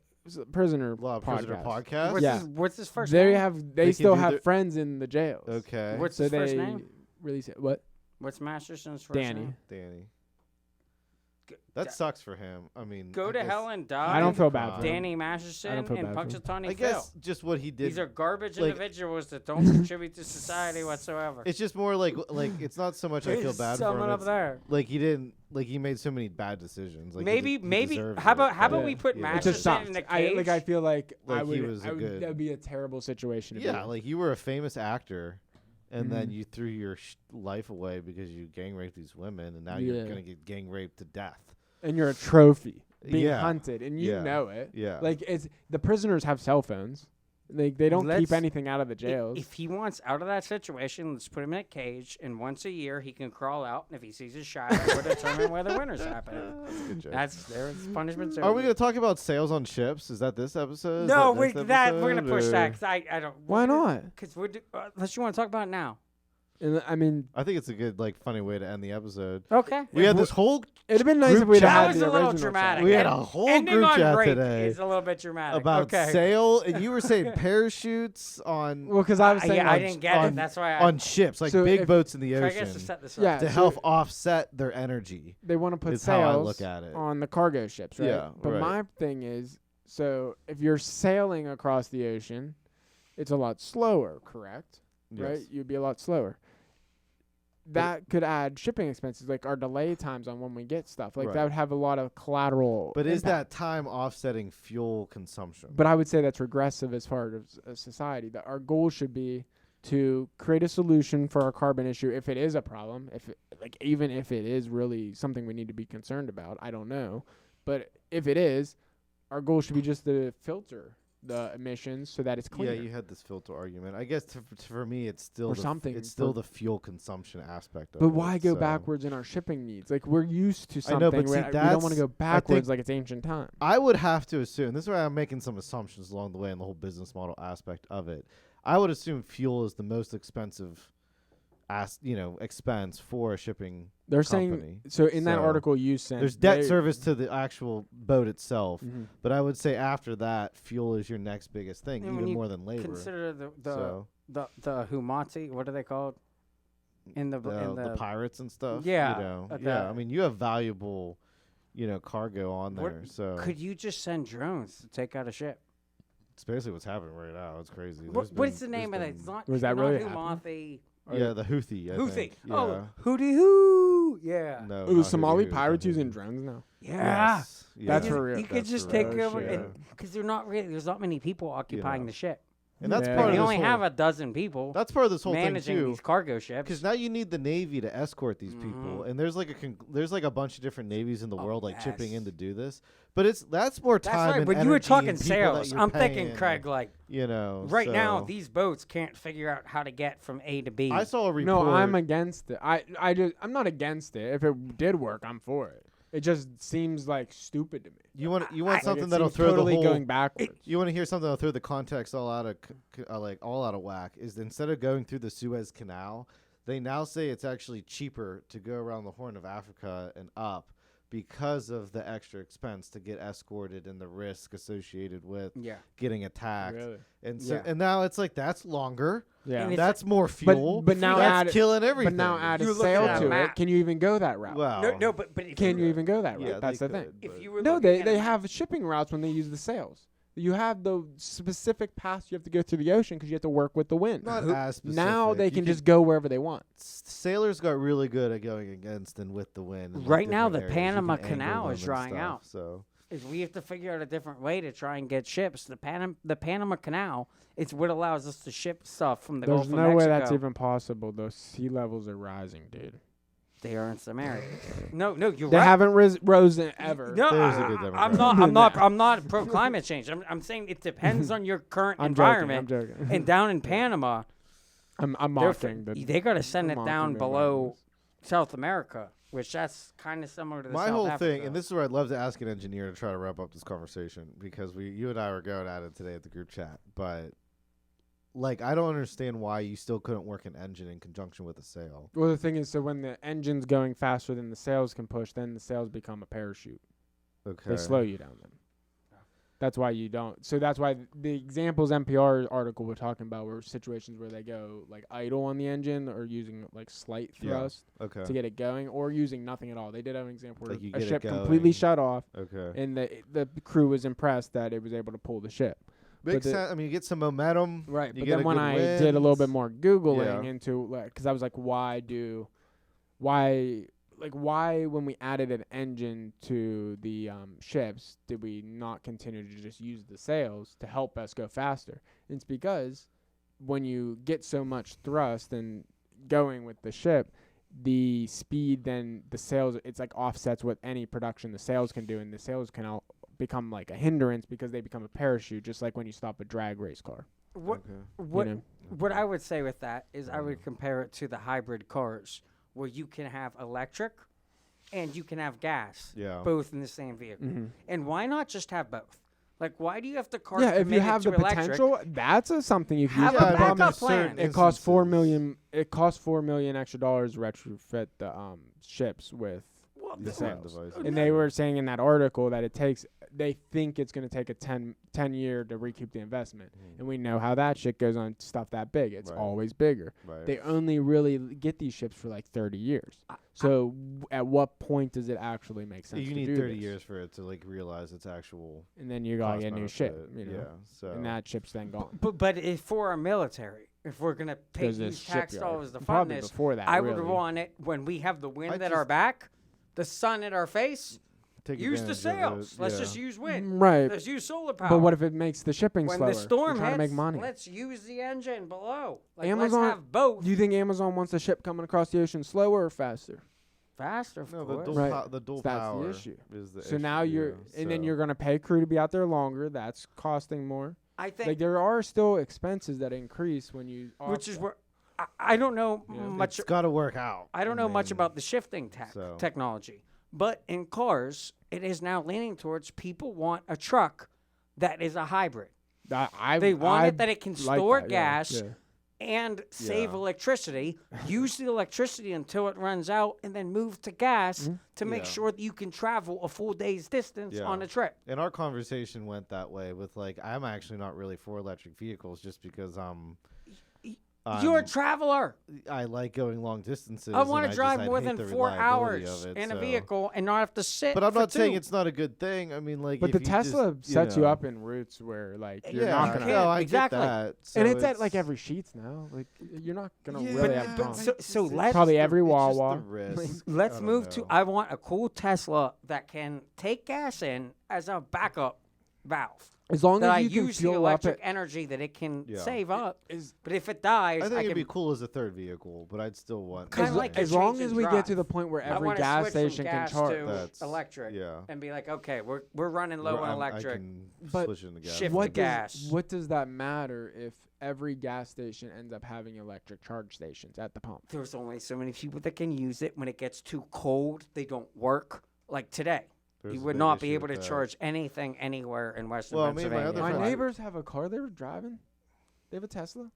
prisoner podcast. What's his first name? They still have friends in the jails. Okay. What's his first name? Release it. What? What's Masterson's first name? Danny. That sucks for him. I mean, go to hell and die. I don't feel bad for Danny Masterson and Punxsutawney Phil. I guess just what he did. These are garbage individuals that don't contribute to society whatsoever. It's just more like it's not so much I feel bad for him. Up there. Like he made so many bad decisions. Like maybe how about we put Masterson in a cage? I feel like that would be a terrible situation. To be in. Like you were a famous actor. And then you threw your life away because you gang raped these women, and now you're gonna get gang raped to death. And you're a trophy being hunted, and you know it. Yeah, like the prisoners have cell phones. Like they don't keep anything out of the jails. If he wants out of that situation, let's put him in a cage, and once a year he can crawl out, and if he sees a shot, we'll determine whether winter's happening. That's their punishment. Are we going to talk about sales on ships? Is that this episode? No, we're going to push that because I don't. Why not? Because unless you want to talk about it now. I mean, I think it's a good, funny way to end the episode. Okay. We had this whole. It'd have been nice if we'd had the original. That was a little dramatic. We had a whole group chat today. It's a little bit dramatic. About sail, and you were saying parachutes on. Well, because I was saying I didn't get it. That's why on ships, like big boats in the ocean. To set this up. To help offset their energy. They want to put sails on the cargo ships, right? Yeah, but my thing is, so if you're sailing across the ocean, it's a lot slower, correct? Yes. Right? You'd be a lot slower. That could add shipping expenses, like our delay times on when we get stuff. Like that would have a lot of collateral. But is that time offsetting fuel consumption? But I would say that's regressive as far as society. That our goal should be to create a solution for our carbon issue if it is a problem. Even if it is really something we need to be concerned about, I don't know. But if it is, our goal should be just to filter the emissions so that it's cleaner. Yeah, you had this filter argument. I guess for me, it's still the fuel consumption aspect of it. But why go backwards in our shipping needs? Like we're used to something. We don't want to go backwards like it's ancient time. I would have to assume. This is why I'm making some assumptions along the way in the whole business model aspect of it. I would assume fuel is the most expensive expense for a shipping They're company. saying so in that article you sent there's debt service to the actual boat itself, but I would say after that fuel is your next biggest thing, even more than labor. Consider the humati, what are they called? in the pirates and stuff. Yeah, you know, yeah. I mean, you have valuable, cargo on there. So could you just send drones to take out a ship? It's basically what's happening right now. It's crazy. What's the name of it? It's not. Was that not really Houthi? Yeah, the Houthi. I think. Yeah. Oh, Hootie hoo. Yeah. No. The Somali pirates using drones now. Yeah. Yes. That's for real. You could just take over, because there's not many people occupying the ship. And that's part of they this only have a dozen people. That's part of this whole managing thing too. These cargo ships. Because now you need the Navy to escort these people, and there's like a bunch of different navies in the world like chipping in to do this. But that's more time. That's right. And But you were talking and sales. I'm thinking, Craig, right now these boats can't figure out how to get from A to B. I saw a report. No, I'm against it. I'm not against it. If it did work, I'm for it. It just seems like stupid to me. You want something that'll throw totally the whole going backwards. You want to hear something that'll throw the context all out of whack. Is instead of going through the Suez Canal, they now say it's actually cheaper to go around the Horn of Africa and up because of the extra expense to get escorted and the risk associated with getting attacked. Really? And so and now it's like that's longer. Yeah, and that's more fuel. But now that's killing everything. But now add a sail to it. Can you even go that route? Well, no, but can you even go that route? Yeah, that's the thing. If you were they have shipping routes when they use the sails. You have the specific paths you have to go through the ocean because you have to work with the wind. Not as specific. Now they can just go wherever they want. Sailors got really good at going against and with the wind. Right now, the Panama Canal is drying out. So we have to figure out a different way to try and get ships. The Panama Canal is what allows us to ship stuff from the Gulf of Mexico. There's no way that's even possible. Those sea levels are rising, dude. They are in some areas. No, you're they right. They haven't risen ever. No, I'm not pro climate change. I'm saying it depends on your current environment. I'm joking. And down in Panama, I'm mocking. They got to send it down below South America, which that's kind of similar to the my South whole Africa. thing, and this is where I'd love to ask an engineer to try to wrap up this conversation because you and I were going at it today at the group chat, but. I don't understand why you still couldn't work an engine in conjunction with a sail. Well, the thing is, so when the engine's going faster than the sails can push, then the sails become a parachute. Okay. They slow you down then. That's why you don't. So that's why the examples NPR article we're talking about were situations where they go idle on the engine or using slight thrust to get it going or using nothing at all. They did have an example where a ship completely shut off. Okay. And the crew was impressed that it was able to pull the ship. Makes sense. I mean, you get some momentum. Right. But then when I did a little bit more Googling into, because I was like, why when we added an engine to the ships, did we not continue to just use the sails to help us go faster? And it's because when you get so much thrust and going with the ship, the speed, then the sails, it's offsets what any production the sails can do, and the sails can become a hindrance because they become a parachute, just like when you stop a drag race car. What I would say with that is I would compare it to the hybrid cars where you can have electric and you can have gas both in the same vehicle. Mm-hmm. And why not just have both? Why do you have to car? Yeah, if you have the potential, that's something you can have a backup plan. It costs $4 million. It costs $4 million extra dollars to retrofit the ships with the sails. And they were saying in that article that they think it's going to take a 10 year to recoup the investment. And we know how that shit goes on stuff that big. It's always bigger. Right. They only really get these ships for 30 years. So at what point does it actually make sense you to need do 30 this? years for it to actualize its actual. And then you got to get a new ship. So and that ship's then gone. But if for our military, if we're going to pay these tax dollars to fund this, I would want it when we have the wind at our back, the sun at our face. Use the sails. Let's just use wind. Right. Let's use solar power. But what if it makes the shipping slower? When the storm hits, to make money. Let's use the engine below. Amazon, let's have both. Do you think Amazon wants the ship coming across the ocean slower or faster? Faster, of course. The dual power that's the issue. Is the so issue, now and then you're going to pay crew to be out there longer. That's costing more. I think there are still expenses that increase when you. Which is where I don't know much. It's got to work out. I don't know much about the shifting technology. But in cars, it is now leaning towards people want a truck that is a hybrid. They want it that it can store gas and save electricity, use the electricity until it runs out, and then move to gas to make sure that you can travel a full day's distance on a trip. And our conversation went that way with I'm actually not really for electric vehicles just because You're a traveler. I like going long distances. I want to drive I'd more hate than the 4 reliability hours of it, in a so. vehicle and not have to sit. But I'm for not saying two. it's not a good thing. I mean, like, But if the you Tesla just, sets you know. up in routes where like you're Yeah, not gonna. can't. no, I Exactly. get that. So And it's at like every Sheetz now. Like you're not gonna Yeah, really have but problems. so let's Probably every it's just the Wawa. risk. let's I don't move know. to. I want a cool Tesla that can take gas in as a backup valve. As long That as I you can use the fuel up electric it. energy that it can Yeah. save up. Is But if it dies, I think I it'd can be cool as a third vehicle, but I'd still want. Kinda as, like as a long change as in we get to drive. the point where I every wanna gas switch from station gas can charge. to That's- electric Yeah. and be like, okay, we're running low on electric. I can But switch into gas. shift What to does, gas. what does that matter if every gas station ends up having electric charge stations at the pump? There's only so many people that can use it. When it gets too cold, they don't work. Like today, There's you a would big not be issue able to with that. charge anything anywhere in Western Well, me and my Pennsylvania. other My friend- neighbors have a car they were driving. They have a Tesla.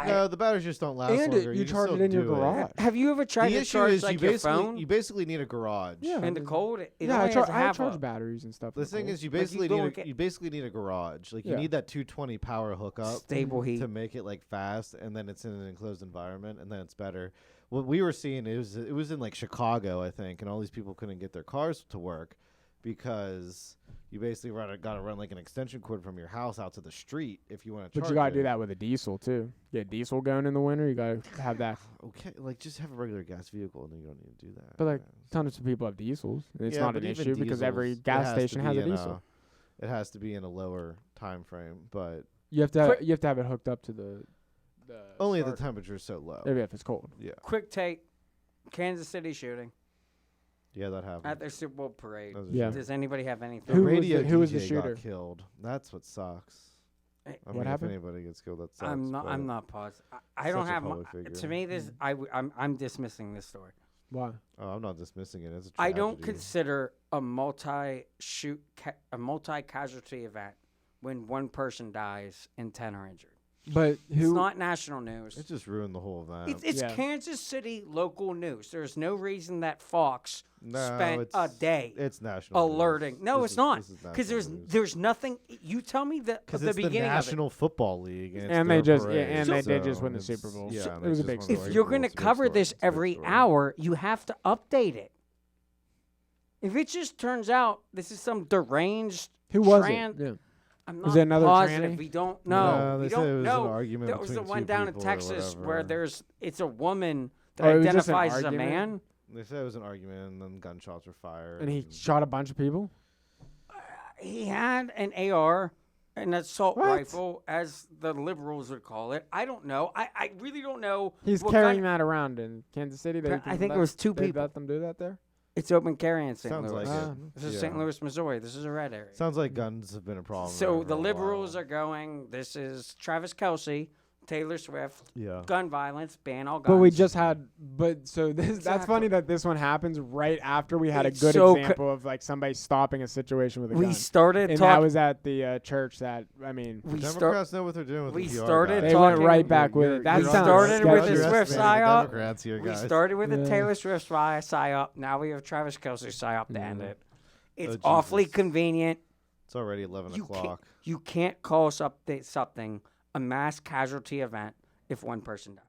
No, the batteries just don't last And longer. you can charge still it in your do garage. Have you ever tried The to issue charge is like you your basically phone you basically need a garage. Yeah. in the cold? It Yeah, only has I half charge a- batteries and stuff. in The thing cold. is, you Like, you basically go need and get- you basically need a garage. Like you Yeah. need that 220 power hookup stable heat. to make it like fast, and then it's in an enclosed environment, and then it's better. What we were seeing it was in like Chicago, I think, and all these people couldn't get their cars to work because you basically got to run like an extension cord from your house out to the street if you want to charge. But you gotta do it. that with a diesel too. Get diesel going in the winter. You gotta have that. Okay, like just have a regular gas vehicle, and then you don't need to do that. But, like, Yeah. Tons of people have diesels. It's Yeah, not but an even issue because every diesels, it gas has to station has be a in diesel. It has to be in a lower time frame, but You have to Quick- you have to have it hooked up to the only if the start- temperature is so low. Maybe if it's cold. Yeah, Quick take: Kansas City shooting yeah, that happened. at their Super Bowl parade. That was a Yeah. shame. Does anybody have The anything? Who was radio the- who was the DJ shooter? got killed. That's what sucks. Hey, I What mean, happened? If anybody gets killed, that sucks. I'm not. but I'm not positive. I don't such a have. public figure. To me, this. I'm dismissing this story. Why? Oh, I'm not dismissing it. It's a I tragedy. don't consider a multi-casualty event when one person dies and 10 are injured. But It's who? not national news. It just ruined the whole event. It's Yeah. Kansas City local news. There's no reason that Fox No, spent it's, a day It's national news. alerting. No, This it's is- not. this is Because national news. there's nothing. You tell me that at Because the it's the beginning National Football League, and, it's And they their just parade, and they did so just win the it's- Super Bowl. Yeah, So and it was a it's big just story. one of of it. If those you're Super going to Bowls, it's a big cover story, this it's a big every story. hour, you have to update it. If it just turns out this is some deranged, Who was tran- it? Yeah. I'm Was not it another positive. tranny? We don't No, know. they We said don't it was an know. argument There was the between one two down in people or Texas where whatever. it's a woman that Oh, it was just an identifies as a argument? man. They said it was an argument, and then gunshots were fired. And he shot a bunch of people. He had an AR, an assault What? rifle, as the liberals would call it. I don't know. I really don't know. He's what carrying gun- that around in Kansas City. They I think it was two they people. let them do that there. It's open carry in St. Sounds Louis. like Ah. it. This is Yeah. St. Louis, Missouri. This is a red area. Sounds like guns have been a problem. So there the for a liberals while. are going, this is Travis Kelce, Taylor Swift, Yeah. gun violence, ban all guns. But we just had, so this that's Exactly. funny that this one happens right after we had It's a good so example of like somebody stopping a situation with a we gun. started And that talking. was at the church that, I mean, We Democrats know what they're doing with we the PR started guys. they went talking- right back with it. That we sounds started with sketchy. the Swift Underestimating the psyop. Democrats here, We guys. started with the Yeah. Taylor Swift psyop. Now we have Travis Kelce psyop to end Yeah. it. It's Oh, awfully Jesus. convenient. It's already 11 o'clock. You can't call something a mass casualty event if one person dies.